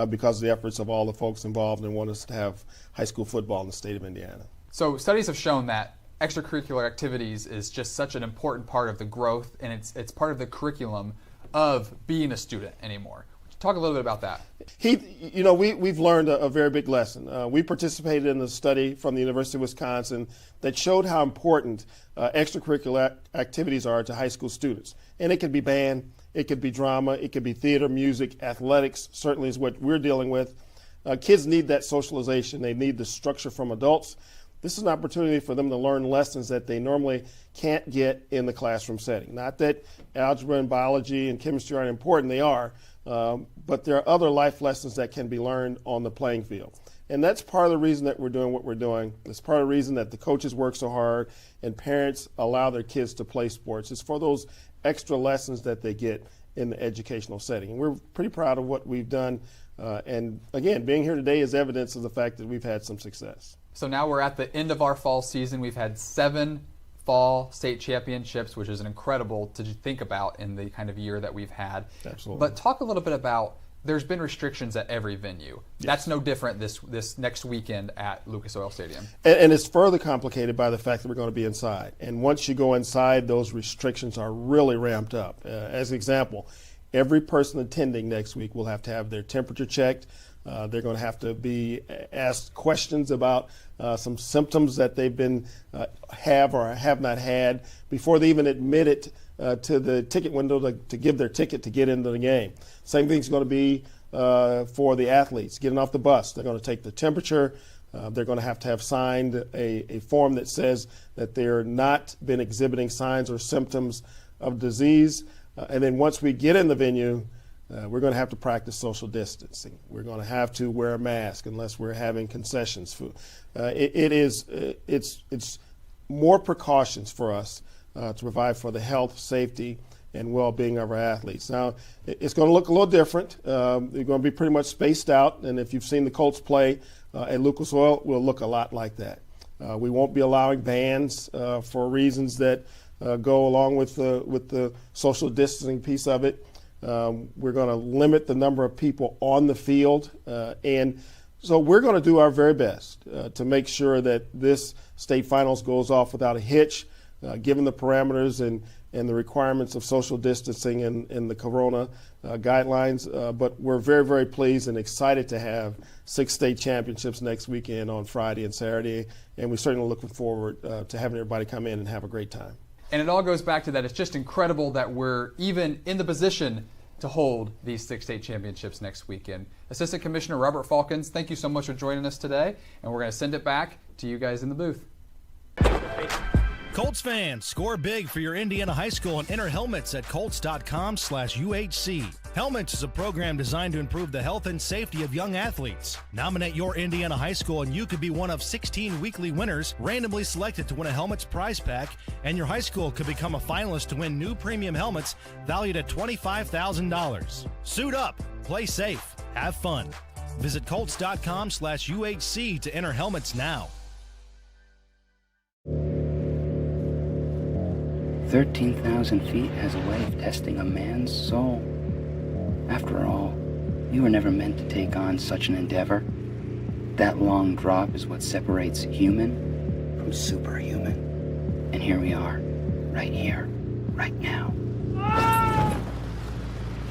because of the efforts of all the folks involved and want us to have high school football in the state of Indiana. So studies have shown that extracurricular activities is just such an important part of the growth, and it's part of the curriculum of being a student anymore. Talk a little bit about that. We've learned a very big lesson. We participated in a study from the University of Wisconsin that showed how important extracurricular activities are to high school students. And it could be band, it could be drama, it could be theater, music, athletics, certainly is what we're dealing with. Kids need that socialization. They need the structure from adults. This is an opportunity for them to learn lessons that they normally can't get in the classroom setting. Not that algebra and biology and chemistry aren't important, they are. But there are other life lessons that can be learned on the playing field. And that's part of the reason that we're doing what we're doing. It's part of the reason that the coaches work so hard and parents allow their kids to play sports. It's for those extra lessons that they get in the educational setting. And we're pretty proud of what we've done. And again, being here today is evidence of the fact that we've had some success. So now we're at the end of our fall season. We've had 7 fall state championships, which is incredible to think about in the kind of year that we've had. Absolutely. But talk a little bit about there's been restrictions at every venue. Yes. That's no different this next weekend at Lucas Oil Stadium. And it's further complicated by the fact that we're going to be inside. And once you go inside, those restrictions are really ramped up. As an example, every person attending next week will have to have their temperature checked. They're going to have to be asked questions about some symptoms that they've been have or have not had before they even admit it to the ticket window to give their ticket to get into the game. Same thing's going to be for the athletes getting off the bus. They're going to take the temperature. They're going to have signed a form that says that they're not been exhibiting signs or symptoms of disease. And then once we get in the venue, we're going to have to practice social distancing. We're going to have to wear a mask unless we're having concessions. It's more precautions for us to provide for the health, safety, and well-being of our athletes. Now, it's going to look a little different. They're going to be pretty much spaced out, and if you've seen the Colts play at Lucas Oil, we'll look a lot like that. We won't be allowing bands for reasons that go along with the social distancing piece of it. We're going to limit the number of people on the field, and so we're going to do our very best to make sure that this state finals goes off without a hitch, given the parameters and the requirements of social distancing and the corona guidelines. But we're very, very pleased and excited to have 6 state championships next weekend on Friday and Saturday, and we're certainly looking forward to having everybody come in and have a great time. And it all goes back to that. It's just incredible that we're even in the position to hold these 6 state championships next weekend. Assistant Commissioner Robert Falcons, thank you so much for joining us today, and we're going to send it back to you guys in the booth. Colts fans, score big for your Indiana high school and enter helmets at colts.com/UHC. Helmets is a program designed to improve the health and safety of young athletes. Nominate your Indiana high school and you could be one of 16 weekly winners randomly selected to win a helmets prize pack, and your high school could become a finalist to win new premium helmets valued at $25,000. Suit up, play safe, have fun. Visit colts.com/UHC to enter helmets now. 13,000 feet has a way of testing a man's soul. After all, you were never meant to take on such an endeavor. That long drop is what separates human from superhuman. And here we are, right here, right now.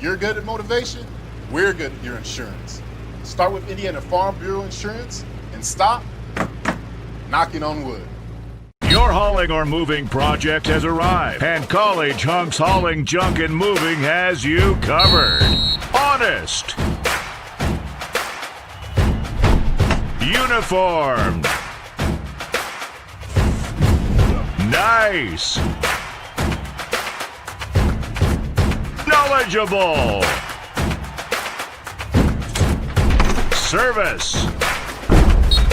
You're good at motivation, we're good at your insurance. Start with Indiana Farm Bureau Insurance and stop knocking on wood. Your hauling or moving project has arrived, and College Hunks Hauling, Junk, and Moving has you covered. Honest. Uniformed. Nice. Knowledgeable. Service.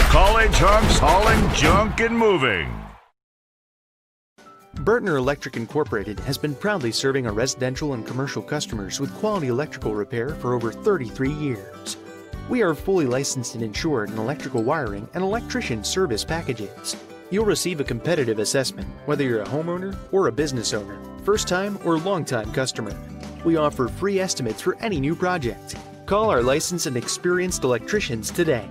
College Hunks Hauling, Junk, and Moving. Burtner Electric Incorporated has been proudly serving our residential and commercial customers with quality electrical repair for over 33 years. We are fully licensed and insured in electrical wiring and electrician service packages. You'll receive a competitive assessment whether you're a homeowner or a business owner, first-time or long-time customer. We offer free estimates for any new project. Call our licensed and experienced electricians today.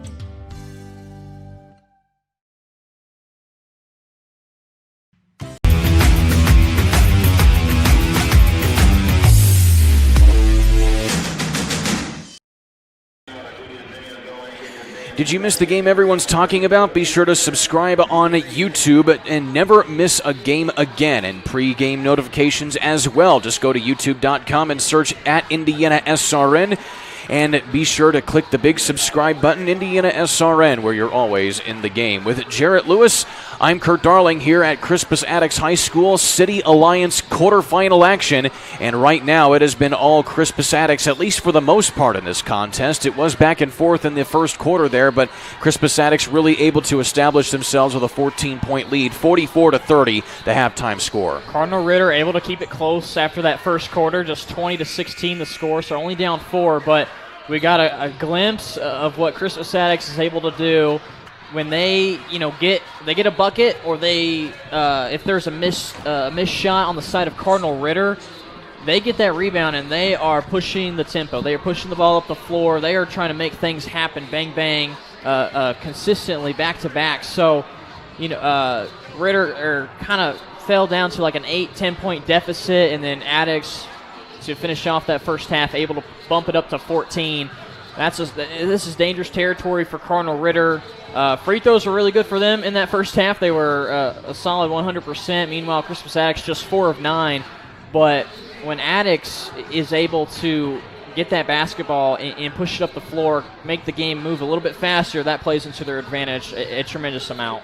Did you miss the game everyone's talking about? Be sure to subscribe on YouTube and never miss a game again, and pre-game notifications as well. Just go to youtube.com and search @IndianaSRN, and be sure to click the big subscribe button, Indiana SRN, where you're always in the game. With Jarrett Lewis, I'm Kurt Darling here at Crispus Attucks High School City Alliance quarterfinal action, and right now it has been all Crispus Attucks, at least for the most part in this contest. It was back and forth in the first quarter there, but Crispus Attucks really able to establish themselves with a 14-point lead, 44-30, the halftime score. Cardinal Ritter able to keep it close after that first quarter, just 20-16 the score, so only down 4, but we got a glimpse of what Crispus Attucks is able to do when they, get a bucket, or they, if there's a missed shot on the side of Cardinal Ritter, they get that rebound and they are pushing the tempo. They are pushing the ball up the floor. They are trying to make things happen, bang, bang, consistently back to back. So, Ritter kind of fell down to like an 8-10 point deficit, and then Attucks to finish off that first half, able to bump it up to 14. This is dangerous territory for Cardinal Ritter. Free throws were really good for them in that first half. They were a solid 100%. Meanwhile, Crispus Attucks just 4 of 9. But when Attucks is able to get that basketball and push it up the floor, make the game move a little bit faster, that plays into their advantage a tremendous amount.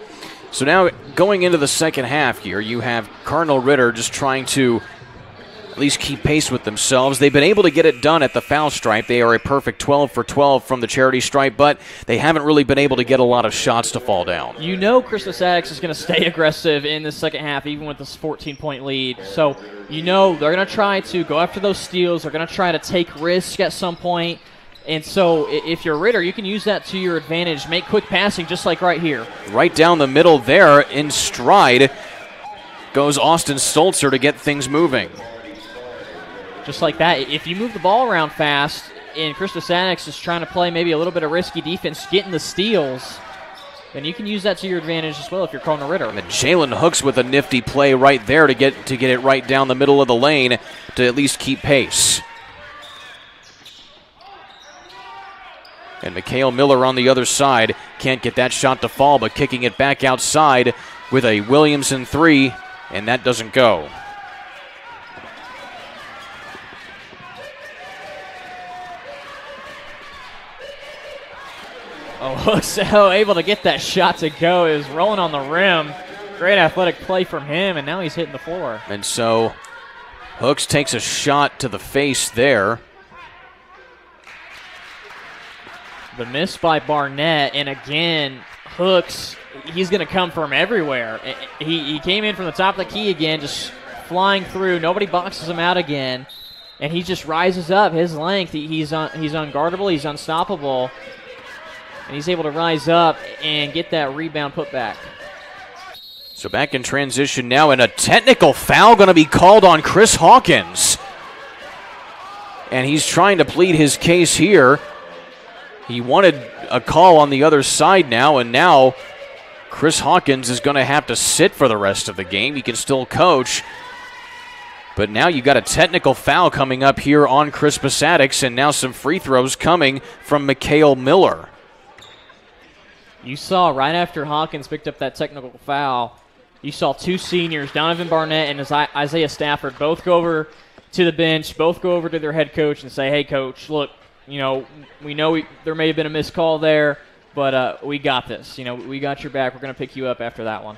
So now going into the second half here, you have Cardinal Ritter just trying to at least keep pace with themselves. They've been able to get it done at the foul stripe. They are a perfect 12 for 12 from the charity stripe, but they haven't really been able to get a lot of shots to fall down. You know Crispus Attucks is going to stay aggressive in the second half, even with this 14-point lead. So you know they're going to try to go after those steals. They're going to try to take risk at some point. And so if you're Ritter, you can use that to your advantage. Make quick passing just like right here. Right down the middle there in stride goes Austin Stolzer to get things moving. Just like that. If you move the ball around fast and Crispus Attucks is trying to play maybe a little bit of risky defense, getting the steals, then you can use that to your advantage as well if you're Cardinal Ritter. And Jalen Hooks with a nifty play right there to get it right down the middle of the lane to at least keep pace. And Mikhail Miller on the other side can't get that shot to fall, but kicking it back outside with a Williamson 3, and that doesn't go. Oh, Hooks able to get that shot to go. It was rolling on the rim. Great athletic play from him, and now he's hitting the floor. And so Hooks takes a shot to the face there. The miss by Barnett, and again, Hooks, he's going to come from everywhere. He came in from the top of the key again, just flying through. Nobody boxes him out again, and he just rises up. His length, he's unguardable, he's unstoppable. And he's able to rise up and get that rebound put back. So back in transition now, and a technical foul going to be called on Chris Hawkins. And he's trying to plead his case here. He wanted a call on the other side now, and now Chris Hawkins is going to have to sit for the rest of the game. He can still coach. But now you got a technical foul coming up here on Crispus Attucks, and now some free throws coming from Mikhail Miller. You saw right after Hawkins picked up that technical foul, you saw two seniors, Donovan Barnett and Isaiah Stafford, both go over to the bench, both go over to their head coach and say, hey, coach, look, we know there may have been a missed call there, but we got this. We got your back. We're going to pick you up after that one.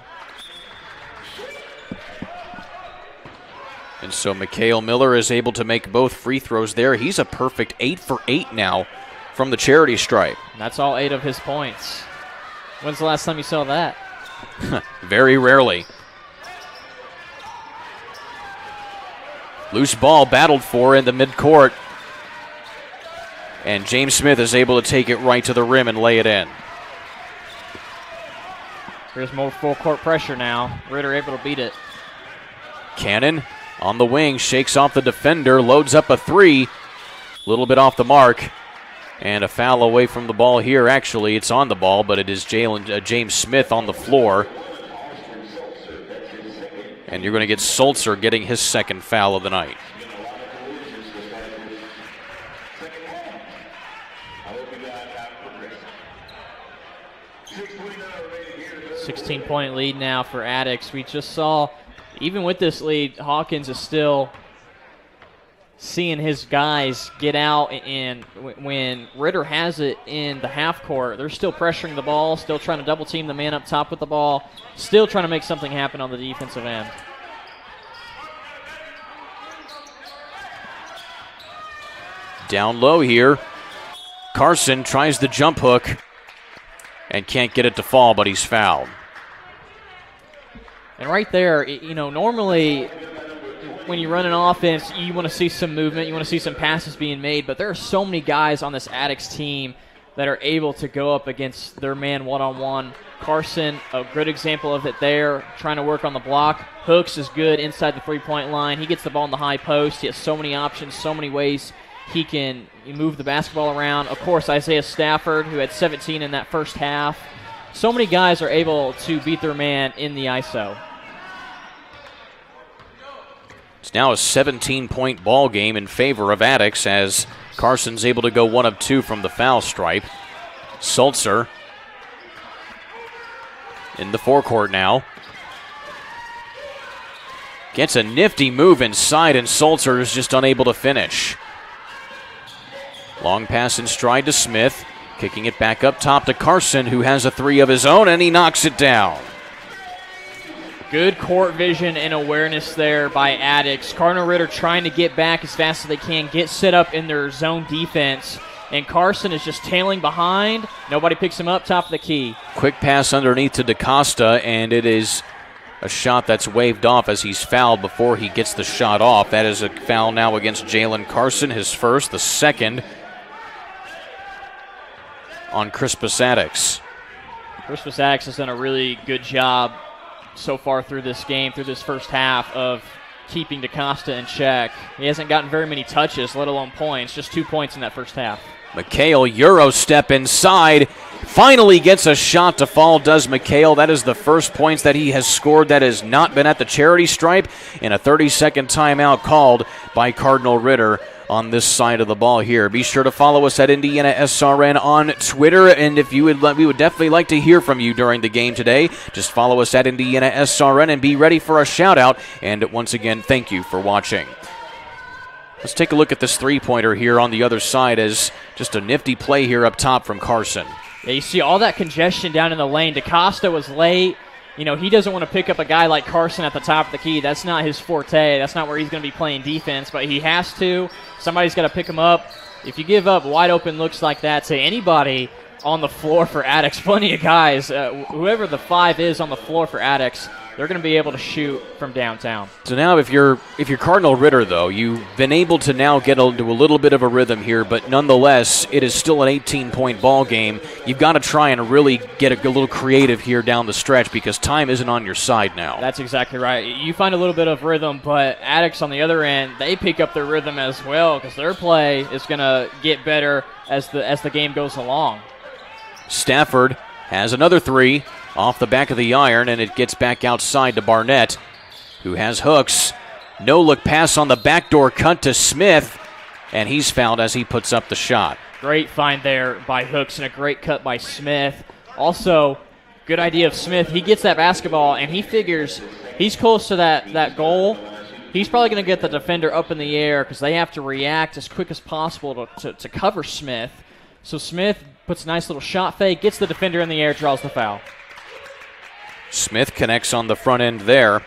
And so Mikhail Miller is able to make both free throws there. He's a perfect 8 for 8 now from the charity stripe. And that's all 8 of his points. When's the last time you saw that? Very rarely. Loose ball battled for in the midcourt. And James Smith is able to take it right to the rim and lay it in. There's more full court pressure now. Ritter able to beat it. Cannon on the wing, shakes off the defender, loads up a 3. A little bit off the mark. And a foul away from the ball here. Actually, it's on the ball, but it is James Smith on the floor. And you're going to get Stolzer getting his second foul of the night. A 16-point lead now for Attucks. We just saw, even with this lead, Hawkins is still seeing his guys get out, and when Ritter has it in the half court, they're still pressuring the ball, still trying to double team the man up top with the ball, still trying to make something happen on the defensive end. Down low here, Carson tries the jump hook and can't get it to fall, but he's fouled. And right there, normally when you run an offense, you want to see some movement, you want to see some passes being made, but there are so many guys on this Attucks team that are able to go up against their man one-on-one Carson, a good example of it there, trying to work on the block. Hooks is good inside the three-point line. He gets the ball in the high post. He has so many options, so many ways he can move the basketball around. Of course, Isaiah Stafford, who had 17 in that first half. So many guys are able to beat their man in the ISO. It's now a 17-point ball game in favor of Attucks as Carson's able to go 1 of 2 from the foul stripe. Sulzer in the forecourt now. Gets a nifty move inside, and Sulzer is just unable to finish. Long pass in stride to Smith. Kicking it back up top to Carson, who has a 3 of his own, and he knocks it down. Good court vision and awareness there by Attucks. Cardinal Ritter trying to get back as fast as they can, get set up in their zone defense. And Carson is just tailing behind. Nobody picks him up top of the key. Quick pass underneath to DaCosta, and it is a shot that's waved off as he's fouled before he gets the shot off. That is a foul now against Jalen Carson, his first, the second on Crispus Attucks. Crispus Attucks has done a really good job so far through this game, through this first half, of keeping DaCosta in check. He hasn't gotten very many touches, let alone points, just 2 points in that first half. McHale, Euro step inside, finally gets a shot to fall, does McHale. That is the first points that he has scored that has not been at the charity stripe, and a 30-second timeout called by Cardinal Ritter on this side of the ball here. Be sure to follow us at Indiana SRN on Twitter, and if you would, we would definitely like to hear from you during the game today. Just follow us at Indiana SRN and be ready for a shout-out, and once again, thank you for watching. Let's take a look at this three-pointer here on the other side as just a nifty play here up top from Carson. Yeah, you see all that congestion down in the lane. DaCosta was late. You know, he doesn't want to pick up a guy like Carson at the top of the key. That's not his forte. That's not where he's going to be playing defense, but he has to. Somebody's got to pick him up. If you give up wide open looks like that to anybody on the floor for Attucks, plenty of guys, whoever the 5 is on the floor for Attucks, they're going to be able to shoot from downtown. So now if you're Cardinal Ritter, though, you've been able to now get into a little bit of a rhythm here, but nonetheless, it is still an 18-point ball game. You've got to try and really get a little creative here down the stretch because time isn't on your side now. That's exactly right. You find a little bit of rhythm, but Attucks on the other end, they pick up their rhythm as well because their play is going to get better as the game goes along. Stafford has another 3 off the back of the iron, and it gets back outside to Barnett, who has Hooks. No-look pass on the backdoor cut to Smith, and he's fouled as he puts up the shot. Great find there by Hooks and a great cut by Smith. Also, good idea of Smith. He gets that basketball, and he figures he's close to that goal. He's probably going to get the defender up in the air because they have to react as quick as possible to cover Smith. So Smith puts a nice little shot fake, gets the defender in the air, draws the foul. Smith connects on the front end there.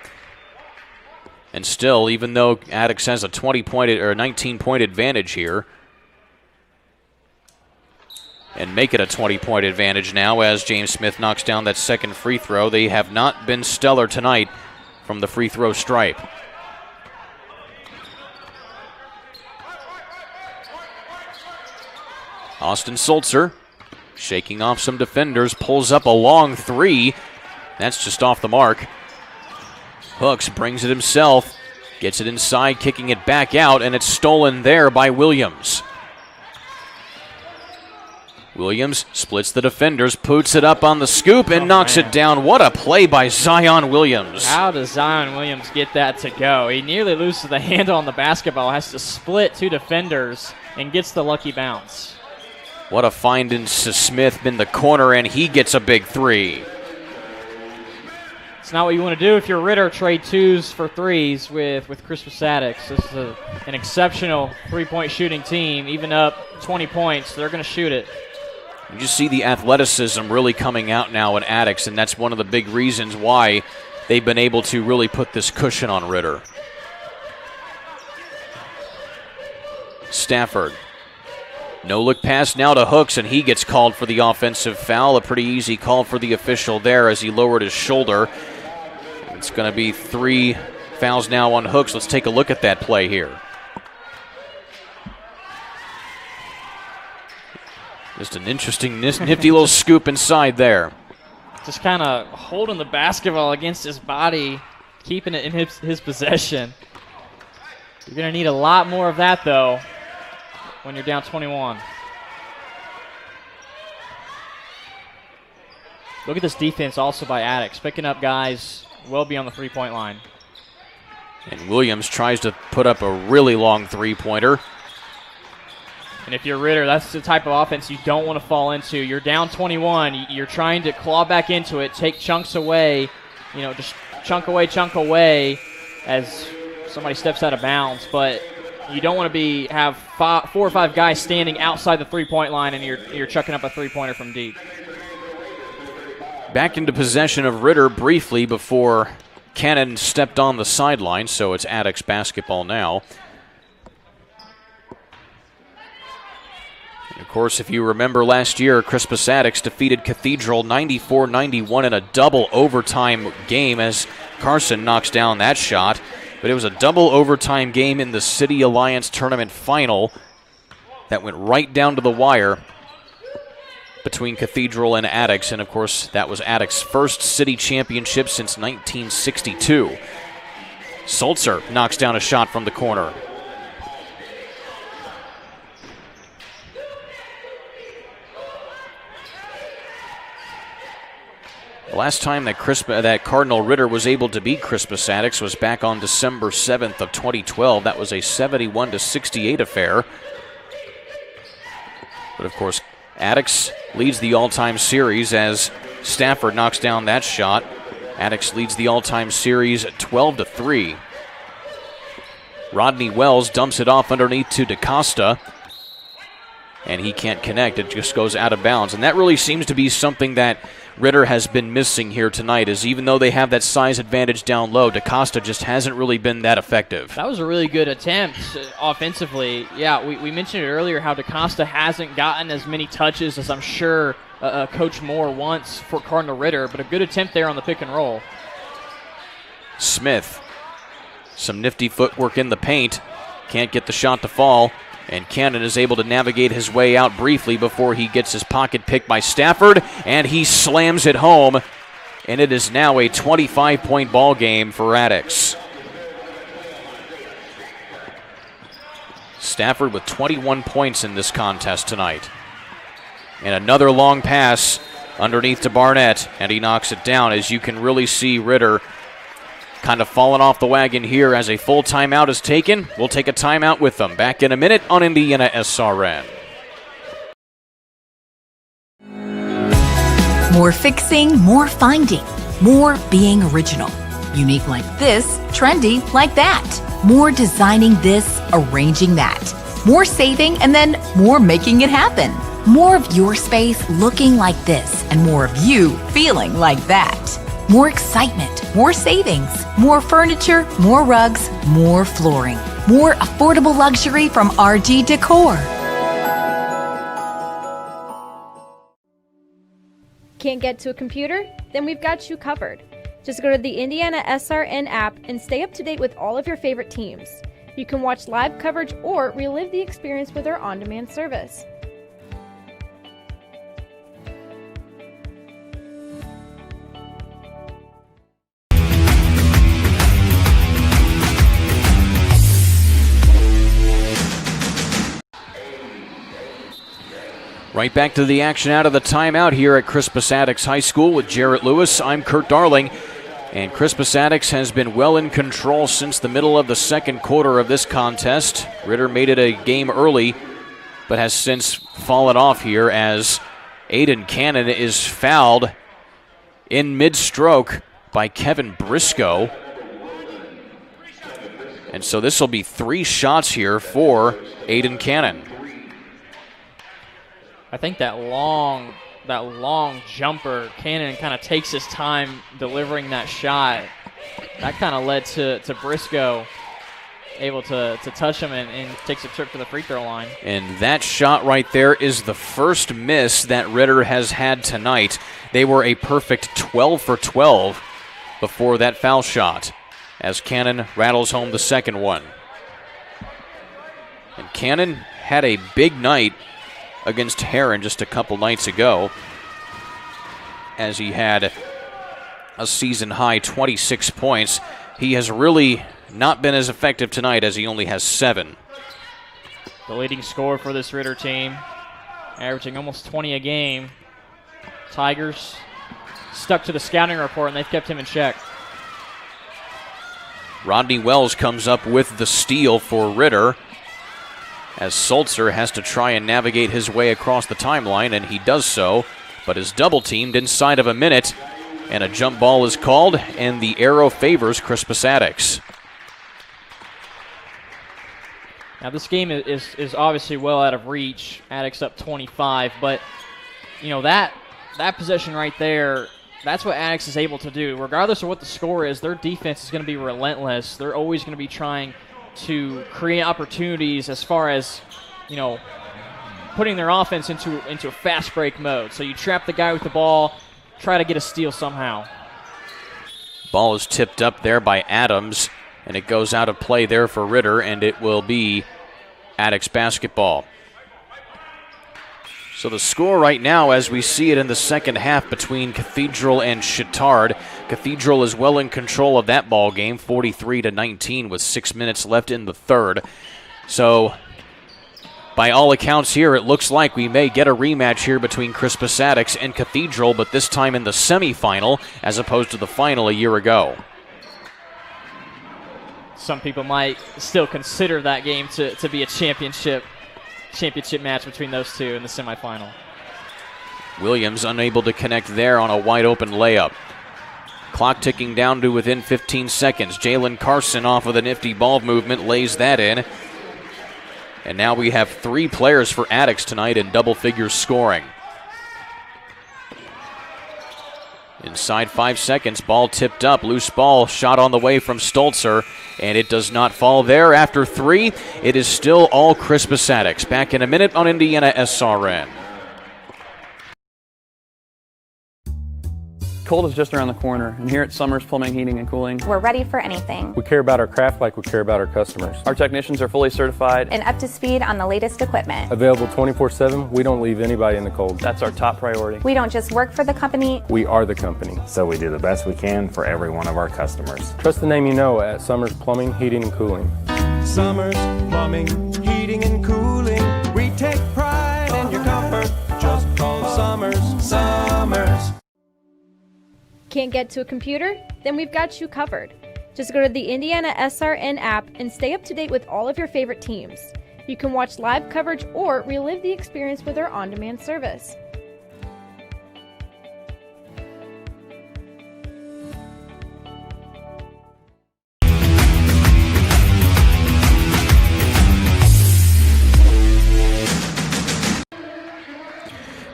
And still, even though Attucks has a 19-point advantage here, and make it a 20-point advantage now as James Smith knocks down that second free throw. They have not been stellar tonight from the free throw stripe. Austin Sulzer shaking off some defenders, pulls up a long 3. That's just off the mark. Hooks brings it himself, gets it inside, kicking it back out, and it's stolen there by Williams. Williams splits the defenders, puts it up on the scoop, and knocks it down. What a play by Zion Williams. How does Zion Williams get that to go? He nearly loses the handle on the basketball, has to split 2 defenders, and gets the lucky bounce. What a find into Smith in the corner, and he gets a big 3. It's not what you want to do if you're Ritter. Trade 2s for 3s with Crispus Attucks. This is an exceptional three-point shooting team. Even up 20 points, they're going to shoot it. You just see the athleticism really coming out now in Attucks, and that's one of the big reasons why they've been able to really put this cushion on Ritter. Stafford. No-look pass now to Hooks, and he gets called for the offensive foul. A pretty easy call for the official there as he lowered his shoulder. It's going to be 3 fouls now on Hooks. Let's take a look at that play here. Just an interesting, nifty little scoop inside there. just kind of holding the basketball against his body, keeping it in his possession. You're going to need a lot more of that, though, when you're down 21. Look at this defense also by Attucks, picking up guys well beyond the three-point line. And Williams tries to put up a really long three-pointer. And if you're Ritter, that's the type of offense you don't want to fall into. You're down 21. You're trying to claw back into it, take chunks away, just chunk away as somebody steps out of bounds. But you don't want to have 4 or 5 guys standing outside the three-point line and you're chucking up a three-pointer from deep. Back into possession of Ritter briefly before Cannon stepped on the sideline, so it's Attucks basketball now. And of course, if you remember last year, Crispus Attucks defeated Cathedral 94-91 in a double overtime game as Carson knocks down that shot. But it was a double overtime game in the City Alliance Tournament final that went right down to the wire between Cathedral and Attucks, and of course that was Attucks' first city championship since 1962. Sulzer knocks down a shot from the corner. The last time that Cardinal Ritter was able to beat Crispus Attucks was back on December 7th of 2012. That was a 71-68 affair. But of course, Attucks leads the all-time series as Stafford knocks down that shot. Attucks leads the all-time series 12-3. Rodney Wells dumps it off underneath to DaCosta, and he can't connect. It just goes out of bounds. And that really seems to be something that Ritter has been missing here tonight, is even though they have that size advantage down low, DaCosta just hasn't really been that effective. That was a really good attempt offensively. Yeah, we mentioned it earlier how DaCosta hasn't gotten as many touches as I'm sure Coach Moore wants for Cardinal Ritter, but a good attempt there on the pick and roll. Smith, some nifty footwork in the paint, can't get the shot to fall. And Cannon is able to navigate his way out briefly before he gets his pocket picked by Stafford, and he slams it home, and it is now a 25-point ball game for Attucks. Stafford with 21 points in this contest tonight. And another long pass underneath to Barnett, and he knocks it down. As you can really see, Ritter kind of falling off the wagon here as a full timeout is taken. We'll take a timeout with them. Back in a minute on Indiana SRN. More fixing, more finding, more being original. Unique like this, trendy like that. More designing this, arranging that. More saving, and then more making it happen. More of your space looking like this, and more of you feeling like that. More excitement, more savings, more furniture, more rugs, more flooring, more affordable luxury from RG Decor. Can't get to a computer? Then we've got you covered. Just go to the Indiana SRN app and stay up to date with all of your favorite teams. You can watch live coverage or relive the experience with our on-demand service. Right back to the action out of the timeout here at Crispus Attucks High School with Jarrett Lewis. I'm Kurt Darling, and Crispus Attucks has been well in control since the middle of the second quarter of this contest. Ritter made it a game early, but has since fallen off here as Aiden Cannon is fouled in mid-stroke by Kevin Briscoe. And so this will be 3 shots here for Aiden Cannon. I think that long jumper, Cannon kind of takes his time delivering that shot. That kind of led to Briscoe able to touch him and takes a trip to the free throw line. And that shot right there is the first miss that Ritter has had tonight. They were a perfect 12 for 12 before that foul shot as Cannon rattles home the second one. And Cannon had a big night against Heron just a couple nights ago. as he had a season-high 26 points. He has really not been as effective tonight as he only has 7. The leading scorer for this Ritter team, averaging almost 20 a game. Tigers stuck to the scouting report, and they've kept him in check. Rodney Wells comes up with the steal for Ritter, as Sulzer has to try and navigate his way across the timeline, and he does so, but is double-teamed inside of a minute, and a jump ball is called, and the arrow favors Crispus Attucks. Now this game is obviously well out of reach. Attucks up 25, but that possession right there, that's what Attucks is able to do. Regardless of what the score is, their defense is going to be relentless. They're always going to be trying to create opportunities as far as, putting their offense into a fast break mode. So you trap the guy with the ball, try to get a steal somehow. Ball is tipped up there by Adams, and it goes out of play there for Ritter, and it will be Attucks basketball. So the score right now, as we see it in the second half between Cathedral and Chittard, Cathedral is well in control of that ball game, 43-19 with 6 minutes left in the third. So by all accounts here, it looks like we may get a rematch here between Crispus Attucks and Cathedral, but this time in the semifinal as opposed to the final a year ago. Some people might still consider that game to be a championship match between those two in the semifinal. Williams unable to connect there on a wide open layup. Clock ticking down to within 15 seconds. Jalen Carson off of the nifty ball movement lays that in. And now we have 3 players for Attucks tonight in double figures scoring. Inside 5 seconds, ball tipped up. Loose ball shot on the way from Stolzer, and it does not fall there. After 3, it is still all Crispus Attucks. Back in a minute on Indiana SRN. Cold is just around the corner, and here at Summers Plumbing, Heating, and Cooling, we're ready for anything. we care about our craft like we care about our customers. Our technicians are fully certified And up to speed on the latest equipment. available 24/7. We don't leave anybody in the cold. That's our top priority. We don't just work for the company. We are the company. So we do the best we can for every one of our customers. Trust the name you know at Summers Plumbing, Heating, and Cooling. Summers Plumbing, Heating, and Cooling. We take pride in your comfort. Just call Summers. Can't get to a computer? Then we've got you covered. Just go to the Indiana SRN app and stay up to date with all of your favorite teams. You can watch live coverage or relive the experience with our on-demand service.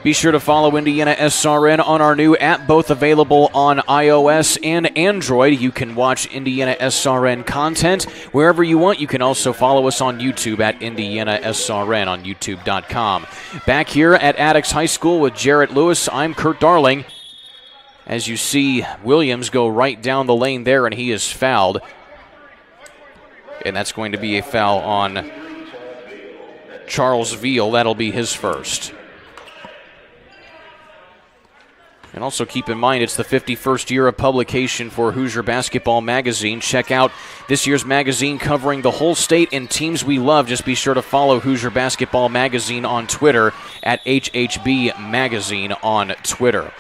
Be sure to follow Indiana SRN on our new app, both available on iOS and Android. You can watch Indiana SRN content wherever you want. You can also follow us on YouTube at Indiana SRN on YouTube.com. Back here at Attucks High School with Jarrett Lewis, I'm Kurt Darling. As you see, Williams go right down the lane there, and he is fouled. And that's going to be a foul on Charles Veal. That'll be his first. And also keep in mind, it's the 51st year of publication for Hoosier Basketball Magazine. Check out this year's magazine covering the whole state and teams we love. Just be sure to follow Hoosier Basketball Magazine on Twitter at HHB Magazine on Twitter.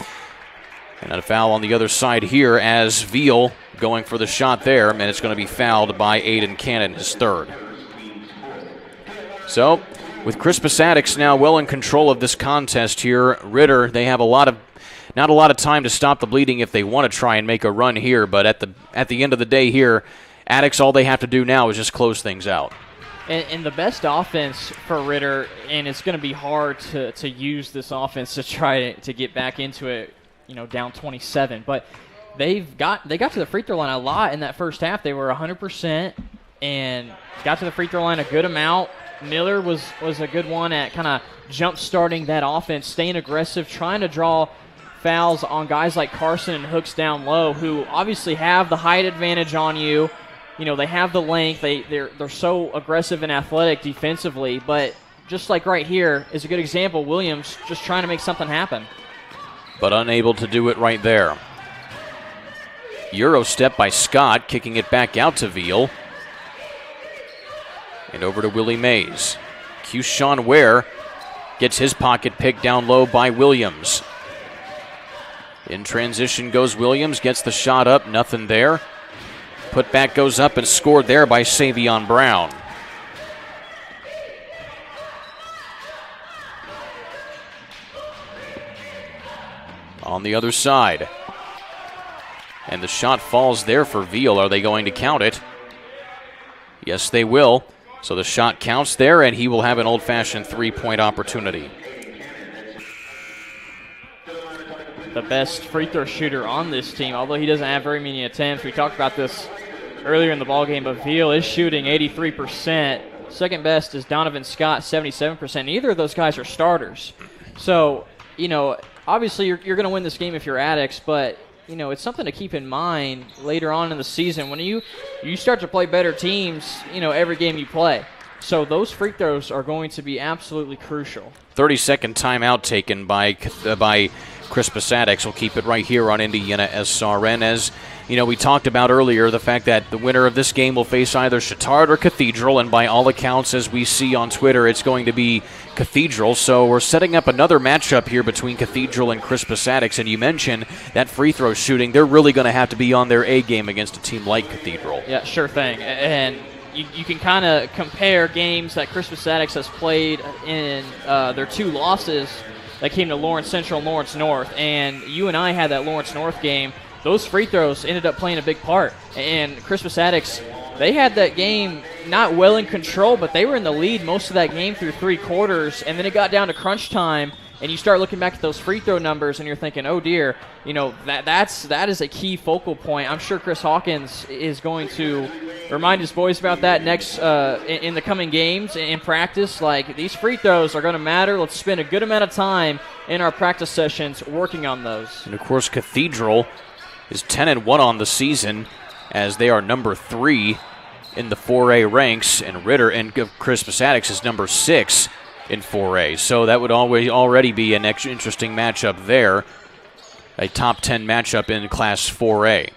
And a foul on the other side here as Veal going for the shot there, and it's going to be fouled by Aiden Cannon, his third. So, with Crispus Attucks now well in control of this contest here, Ritter, they have not a lot of time to stop the bleeding if they want to try and make a run here, but at the end of the day here, Attucks, all they have to do now is just close things out. And the best offense for Ritter, and it's going to be hard to use this offense to try to get back into it, down 27. But they got to the free throw line a lot in that first half. They were 100% and got to the free throw line a good amount. Miller was a good one at kind of jump-starting that offense, staying aggressive, trying to draw fouls on guys like Carson and Hooks down low, who obviously have the height advantage on you. They have the length. They're so aggressive and athletic defensively. But just like right here is a good example, Williams just trying to make something happen. but unable to do it right there. Euro step by Scott, kicking it back out to Veal. And over to Willie Mays. Keyshawn Ware gets his pocket picked down low by Williams. In transition goes Williams, gets the shot up, nothing there. Putback goes up and scored there by Savion Brown. On the other side. And the shot falls there for Veal. Are they going to count it? Yes, they will. So the shot counts there, and he will have an old-fashioned three-point opportunity. The best free throw shooter on this team, although he doesn't have very many attempts. We talked about this earlier in the ballgame, but Veal is shooting 83%. Second best is Donovan Scott, 77%. Neither of those guys are starters. So, obviously you're going to win this game if you're Attucks, but it's something to keep in mind later on in the season when you start to play better teams, every game you play. So those free throws are going to be absolutely crucial. 30-second timeout taken by Crispus Attucks. We'll keep it right here on Indiana SRN. As we talked about earlier, the fact that the winner of this game will face either Chittard or Cathedral, and by all accounts, as we see on Twitter, it's going to be Cathedral. So we're setting up another matchup here between Cathedral and Crispus Attucks, and you mentioned that free throw shooting. They're really going to have to be on their A game against a team like Cathedral. Yeah, sure thing. And you can kind of compare games that Crispus Attucks has played in their two losses that came to Lawrence Central and Lawrence North. And you and I had that Lawrence North game. Those free throws ended up playing a big part. And Crispus Attucks, they had that game not well in control, but they were in the lead most of that game through three quarters. And then it got down to crunch time, and you start looking back at those free throw numbers, and you're thinking, oh dear, that is a key focal point. I'm sure Chris Hawkins is going to remind his boys about that next in the coming games in practice. Like, these free throws are going to matter. Let's spend a good amount of time in our practice sessions working on those. And of course, Cathedral is 10-1 on the season, as they are number 3 in the 4A ranks, and Ritter and Crispus Attucks is number 6 in 4A. So that would already be an interesting matchup there, a top 10 matchup in Class 4A.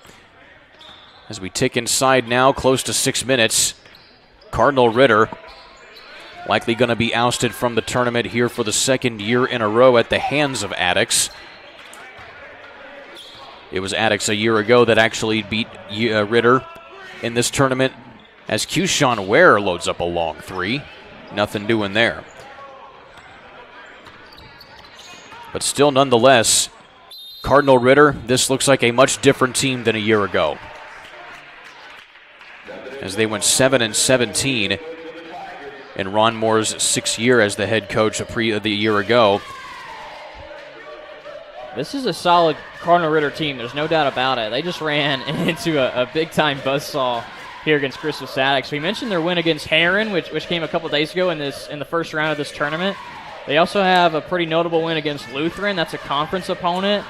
As we tick inside now, close to 6 minutes, Cardinal Ritter likely going to be ousted from the tournament here for the second year in a row at the hands of Attucks. It was Attucks a year ago that actually beat Ritter in this tournament, as Keyshawn Ware loads up a long three. Nothing doing there. But still, nonetheless, Cardinal Ritter, this looks like a much different team than a year ago, as they went 7-17 in Ron Moore's 6th year as the head coach the year ago. This is a solid Cardinal Ritter team. There's no doubt about it. They just ran into a big-time buzzsaw here against Crispus Attucks. We mentioned their win against Heron, which came a couple days ago in the first round of this tournament. They also have a pretty notable win against Lutheran. That's a conference opponent.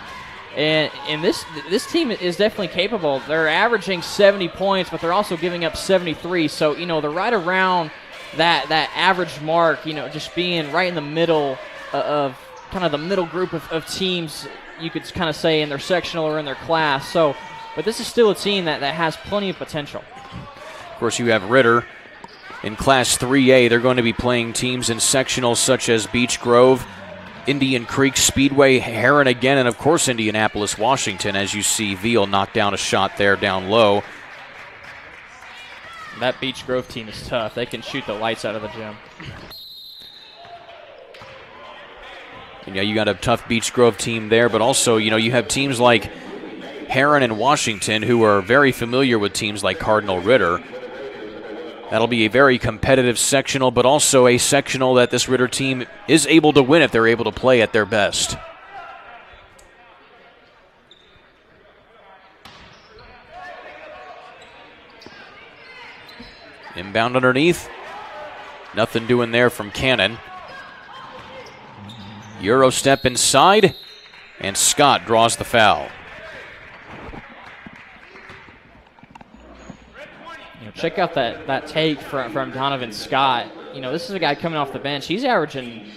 And this team is definitely capable. They're averaging 70 points, but they're also giving up 73. So, they're right around that average mark, just being right in the middle of kind of the middle group of teams, you could kind of say, in their sectional or in their class. So, but this is still a team that has plenty of potential. Of course, you have Ritter in Class 3A. They're going to be playing teams in sectionals such as Beech Grove, Indian Creek Speedway, Heron again, and of course Indianapolis, Washington, as you see Veal knock down a shot there down low. That Beech Grove team is tough. They can shoot the lights out of the gym. And you got a tough Beech Grove team there, but also, you have teams like Heron and Washington who are very familiar with teams like Cardinal Ritter. That'll be a very competitive sectional, but also a sectional that this Ritter team is able to win if they're able to play at their best. Inbound underneath. Nothing doing there from Cannon. Euro step inside, and Scott draws the foul. Check out that take from Donovan Scott. This is a guy coming off the bench. He's averaging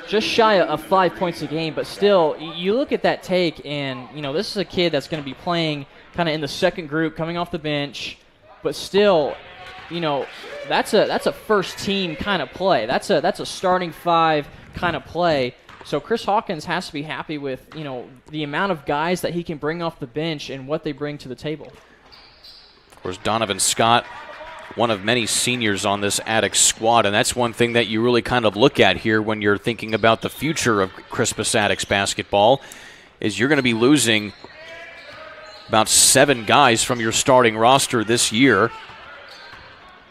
just shy of 5 points a game, but still, you look at that take, and this is a kid that's going to be playing kind of in the second group, coming off the bench, but still, that's a first team kind of play. That's a starting five kind of play. So Chris Hawkins has to be happy with the amount of guys that he can bring off the bench and what they bring to the table. Of course, Donovan Scott, one of many seniors on this Attucks squad, and that's one thing that you really kind of look at here when you're thinking about the future of Crispus Attucks basketball, is you're going to be losing about 7 guys from your starting roster this year.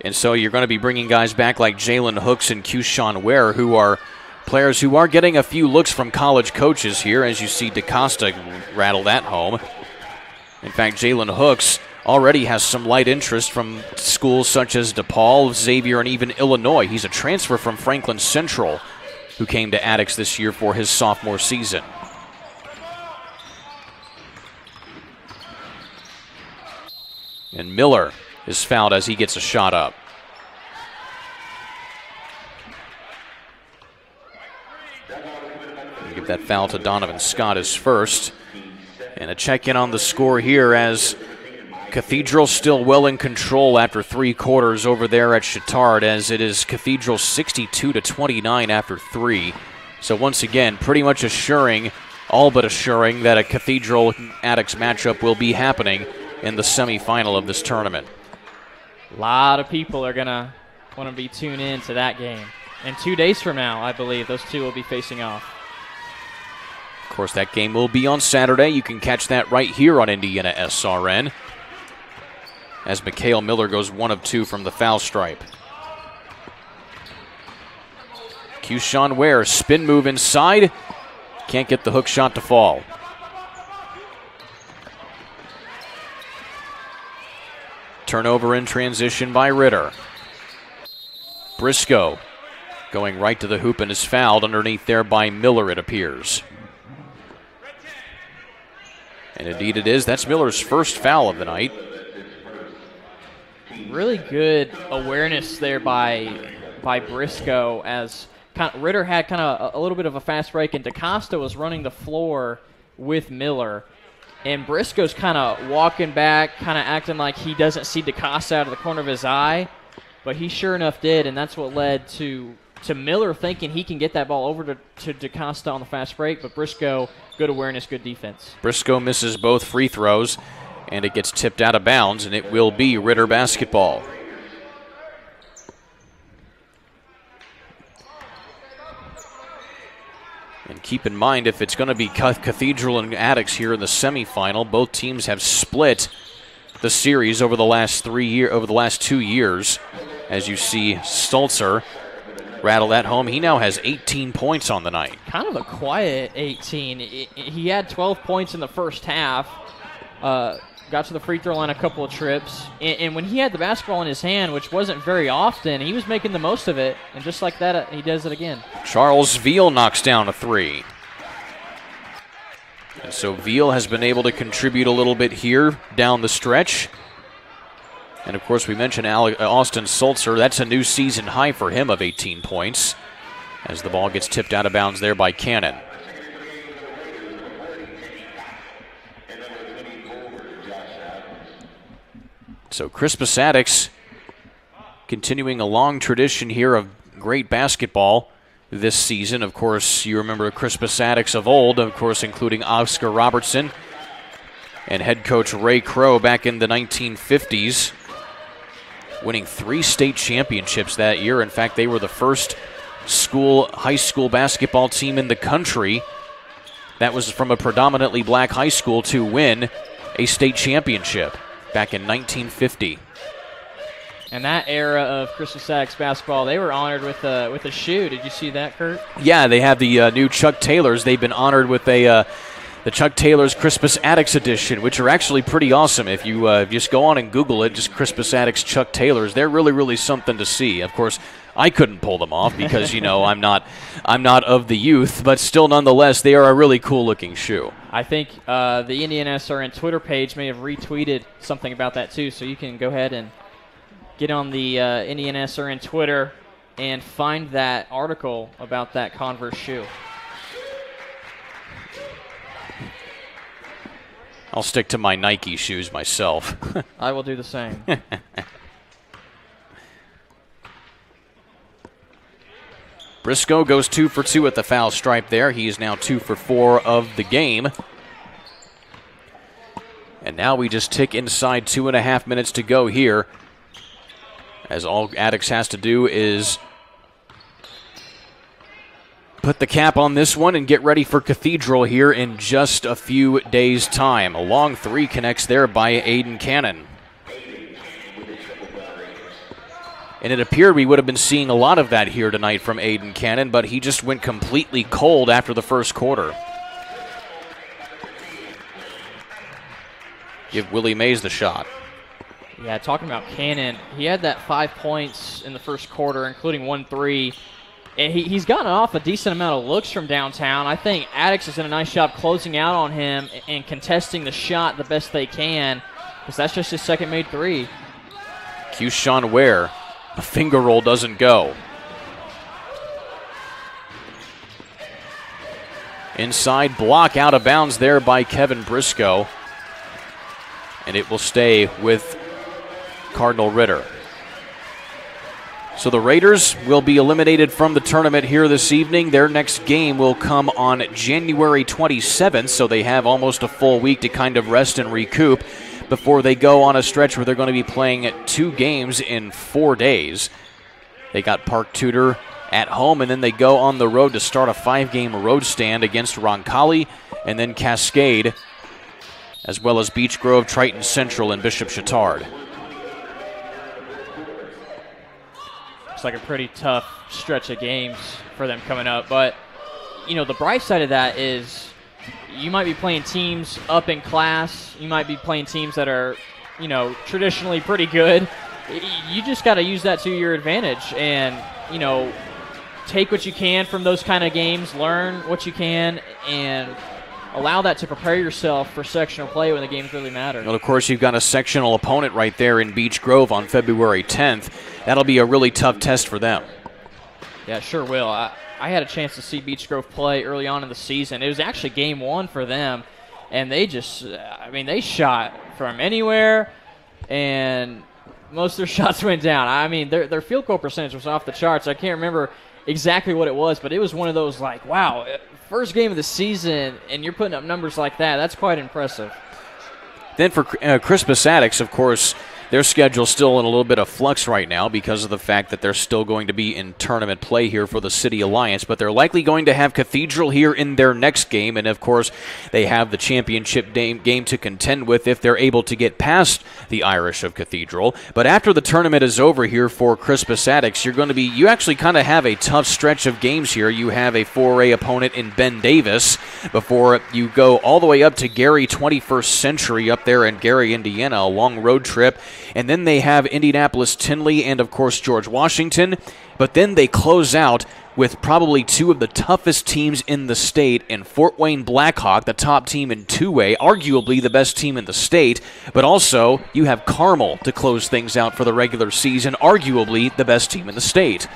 And so you're going to be bringing guys back like Jalen Hooks and Q-Sean Ware, who are players who are getting a few looks from college coaches here, as you see DaCosta rattle that home. In fact, Jalen Hooks already has some light interest from schools such as DePaul, Xavier, and even Illinois. He's a transfer from Franklin Central who came to Attucks this year for his sophomore season. And Miller is fouled as he gets a shot up. Give that foul to Donovan Scott his first. And a check-in on the score here as Cathedral still well in control after 3 quarters over there at Chittard, as it is Cathedral 62-29 after 3. So once again, pretty much all but assuring that a Cathedral-Attucks matchup will be happening in the semifinal of this tournament. A lot of people are going to want to be tuned in to that game. And 2 days from now, I believe, those two will be facing off. Of course, that game will be on Saturday. You can catch that right here on Indiana SRN, as Mikhail Miller goes 1 of 2 from the foul stripe. Q-Sean Ware, spin move inside. Can't get the hook shot to fall. Turnover in transition by Ritter. Briscoe going right to the hoop and is fouled underneath there by Miller, it appears. And indeed it is. That's Miller's first foul of the night. Really good awareness there by Briscoe, as Ritter had kind of a little bit of a fast break, and DaCosta was running the floor with Miller. And Briscoe's kind of walking back, kind of acting like he doesn't see DaCosta out of the corner of his eye, but he sure enough did, and that's what led to Miller thinking he can get that ball over to DaCosta on the fast break, but Briscoe, good awareness, good defense. Briscoe misses both free throws, and it gets tipped out of bounds, and it will be Ritter basketball. And keep in mind, if it's going to be Cathedral and Attucks here in the semifinal, both teams have split the series over the last 2 years. As you see, Stolzer rattle that home. He now has 18 points on the night. Kind of a quiet 18. He had 12 points in the first half. Got to the free throw line a couple of trips. And when he had the basketball in his hand, which wasn't very often, he was making the most of it. And just like that, he does it again. Charles Veal knocks down a 3. And so Veal has been able to contribute a little bit here down the stretch. And, of course, we mentioned Austin Sulzer. That's a new season high for him of 18 points as the ball gets tipped out of bounds there by Cannon. So Crispus Attucks continuing a long tradition here of great basketball this season. Of course, you remember Crispus Attucks of old, of course, including Oscar Robertson and head coach Ray Crow back in the 1950s. Winning 3 state championships that year. In fact, they were the first high school basketball team in the country that was from a predominantly black high school to win a state championship back in 1950. And that era of Crispus Attucks basketball, they were honored with a shoe. Did you see that, Kurt? Yeah, they have the new Chuck Taylors. They've been honored with the Chuck Taylor's Crispus Attucks edition, which are actually pretty awesome. If you just go on and Google it, just Crispus Attucks Chuck Taylors, they're really, really something to see. Of course, I couldn't pull them off because, I'm not of the youth, but still nonetheless, they are a really cool-looking shoe. I think the Indiana SRN Twitter page may have retweeted something about that too, so you can go ahead and get on the Indiana SRN Twitter and find that article about that Converse shoe. I'll stick to my Nike shoes myself. I will do the same. Briscoe goes 2 for 2 at the foul stripe there. He is now 2 for 4 of the game. And now we just tick inside 2.5 minutes to go here, as all Attucks has to do is put the cap on this one and get ready for Cathedral here in just a few days' time. A long three connects there by Aiden Cannon. And it appeared we would have been seeing a lot of that here tonight from Aiden Cannon, but he just went completely cold after the first quarter. Give Willie Mays the shot. Yeah, talking about Cannon, he had that 5 points in the first quarter, including 1 3. And he's gotten off a decent amount of looks from downtown. I think Attucks has done a nice job closing out on him and contesting the shot the best they can, because that's just his second made 3. Keyshawn Ware, a finger roll doesn't go. Inside block, out of bounds there by Kevin Briscoe. And it will stay with Cardinal Ritter. So the Raiders will be eliminated from the tournament here this evening. Their next game will come on January 27th, so they have almost a full week to kind of rest and recoup before they go on a stretch where they're going to be playing 2 games in 4 days. They got Park Tudor at home, and then they go on the road to start a 5-game road stand against Roncalli, and then Cascade, as well as Beech Grove, Triton Central, and Bishop Chatard. Like a pretty tough stretch of games for them coming up, but you know, the bright side of that is you might be playing teams up in class, you might be playing teams that are, you know, traditionally pretty good. You just got to use that to your advantage and, you know, take what you can from those kind of games, learn what you can, and allow that to prepare yourself for sectional play when the games really matter. Well, of course, you've got a sectional opponent right there in Beech Grove on February 10th. That'll be a really tough test for them. Yeah, it sure will. I had a chance to see Beech Grove play early on in the season. It was actually game 1 for them, and they just, they shot from anywhere, and most of their shots went down. I mean, their field goal percentage was off the charts. I can't remember exactly what it was, but it was one of those like, wow, first game of the season, and you're putting up numbers like that. That's quite impressive. Then for Crispus Attucks, of course, their schedule's still in a little bit of flux right now because of the fact that they're still going to be in tournament play here for the City Alliance, but they're likely going to have Cathedral here in their next game, and of course they have the championship game to contend with if they're able to get past the Irish of Cathedral. But after the tournament is over here for Crispus Attucks, you actually kind of have a tough stretch of games here. You have a 4A opponent in Ben Davis before you go all the way up to Gary 21st Century up there in Gary, Indiana, a long road trip. And then they have Indianapolis Tinley and, of course, George Washington. But then they close out with probably 2 of the toughest teams in the state in Fort Wayne Blackhawk, the top team in 2A, arguably the best team in the state. But also, you have Carmel to close things out for the regular season, arguably the best team in the state.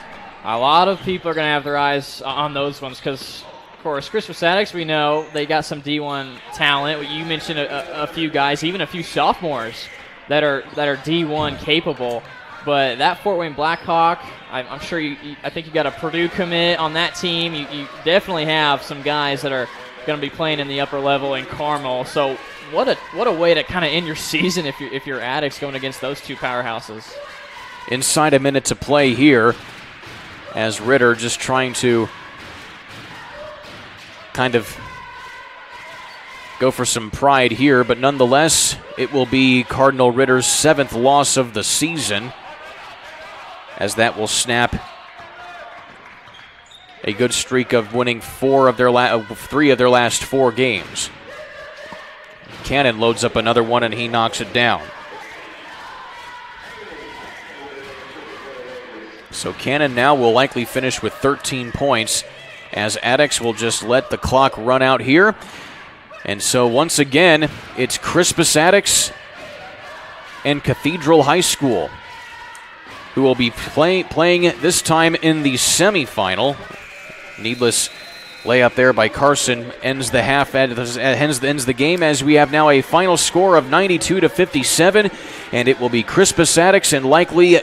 A lot of people are going to have their eyes on those ones because, of course, Crispus Attucks, we know they got some D1 talent. You mentioned a few guys, even a few sophomores that are D1 capable. But that Fort Wayne Blackhawk, I'm sure I think you got a Purdue commit on that team. You definitely have some guys that are going to be playing in the upper level in Carmel. So what a way to kind of end your season if you're Attucks going against those 2 powerhouses. Inside a minute to play here as Ritter just trying to kind of go for some pride here, but nonetheless, it will be Cardinal Ritter's 7th loss of the season, as that will snap a good streak of winning 3 of their last 4 games. Cannon loads up another one, and he knocks it down. So Cannon now will likely finish with 13 points, as Attucks will just let the clock run out here. And so once again, it's Crispus Attucks and Cathedral High School who will be playing this time in the semifinal. Needless layup there by Carson ends the half, ends the game, as we have now a final score of 92-57, and it will be Crispus Attucks and likely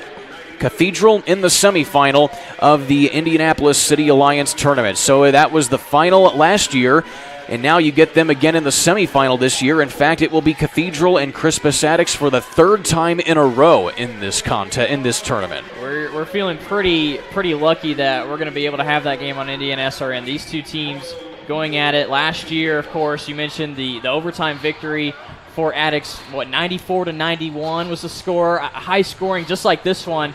Cathedral in the semifinal of the Indianapolis City Alliance tournament. So that was the final last year, and now you get them again in the semifinal this year. In fact, it will be Cathedral and Crispus Attucks for the third time in a row in this tournament. We're feeling pretty lucky that we're going to be able to have that game on Indiana SRN. These two teams going at it last year. Of course, you mentioned the overtime victory for Attucks. 94-91 was the score, high scoring, just like this one.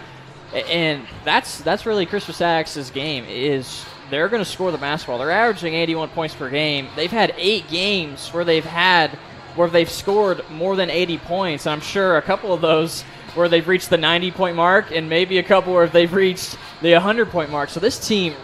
And that's really Crispus Attucks' game, is they're going to score the basketball. They're averaging 81 points per game. They've had 8 games where they've scored more than 80 points. I'm sure a couple of those where they've reached the 90-point mark, and maybe a couple where they've reached the 100-point mark. So this team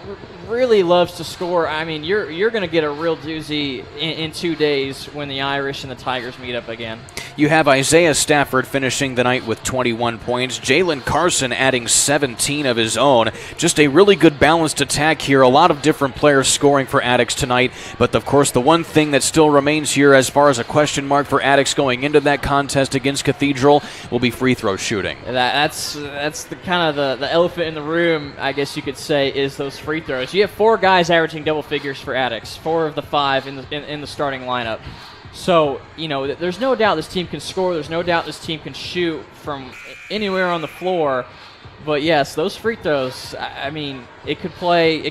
really loves to score. I mean, you're going to get a real doozy in 2 days when the Irish and the Tigers meet up again. You have Isaiah Stafford finishing the night with 21 points. Jalen Carson adding 17 of his own. Just a really good balanced attack here. A lot of different players scoring for Attucks tonight. But, of course, the one thing that still remains here as far as a question mark for Attucks going into that contest against Cathedral will be free throw shooting. That's the kind of the elephant in the room, I guess you could say, is those free throws. You have 4 guys averaging double figures for Attucks, 4 of the 5 in the starting lineup. So, there's no doubt this team can score. There's no doubt this team can shoot from anywhere on the floor. But yes, those free throws, I mean, it could play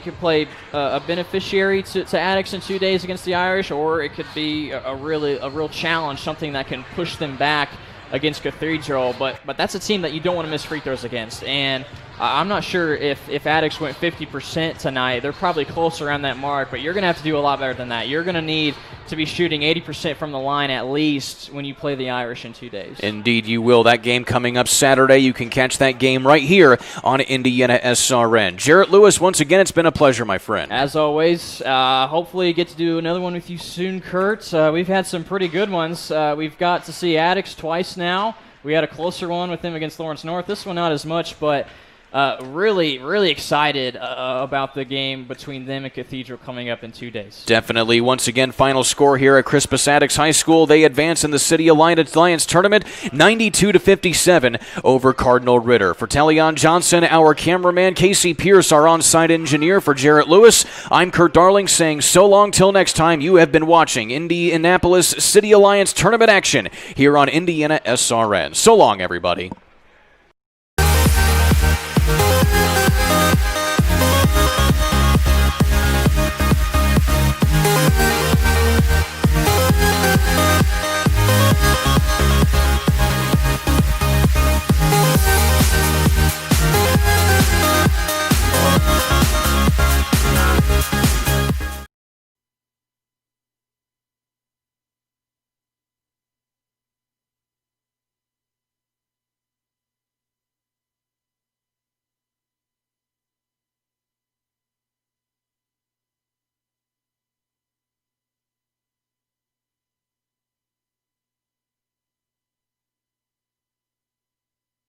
a beneficiary to Attucks in 2 days against the Irish, or it could be a real challenge, something that can push them back against Cathedral. But that's a team that you don't want to miss free throws against. And I'm not sure if Attucks went 50% tonight. They're probably close around that mark, but you're going to have to do a lot better than that. You're going to need to be shooting 80% from the line at least when you play the Irish in 2 days. Indeed you will. That game coming up Saturday. You can catch that game right here on Indiana SRN. Jarrett Lewis, once again, it's been a pleasure, my friend. As always, hopefully get to do another one with you soon, Kurt. We've had some pretty good ones. We've got to see Attucks twice now. We had a closer one with them against Lawrence North. This one not as much, but really excited about the game between them and Cathedral coming up in 2 days. Definitely. Once again, final score here at Crispus Attucks High School. They advance in the City Alliance tournament 92-57 over Cardinal Ritter. For Talion Johnson, our cameraman, Casey Pierce, our on-site engineer, for Jarrett Lewis, I'm Kurt Darling saying so long till next time. You have been watching Indianapolis City Alliance tournament action here on Indiana SRN. So long, everybody.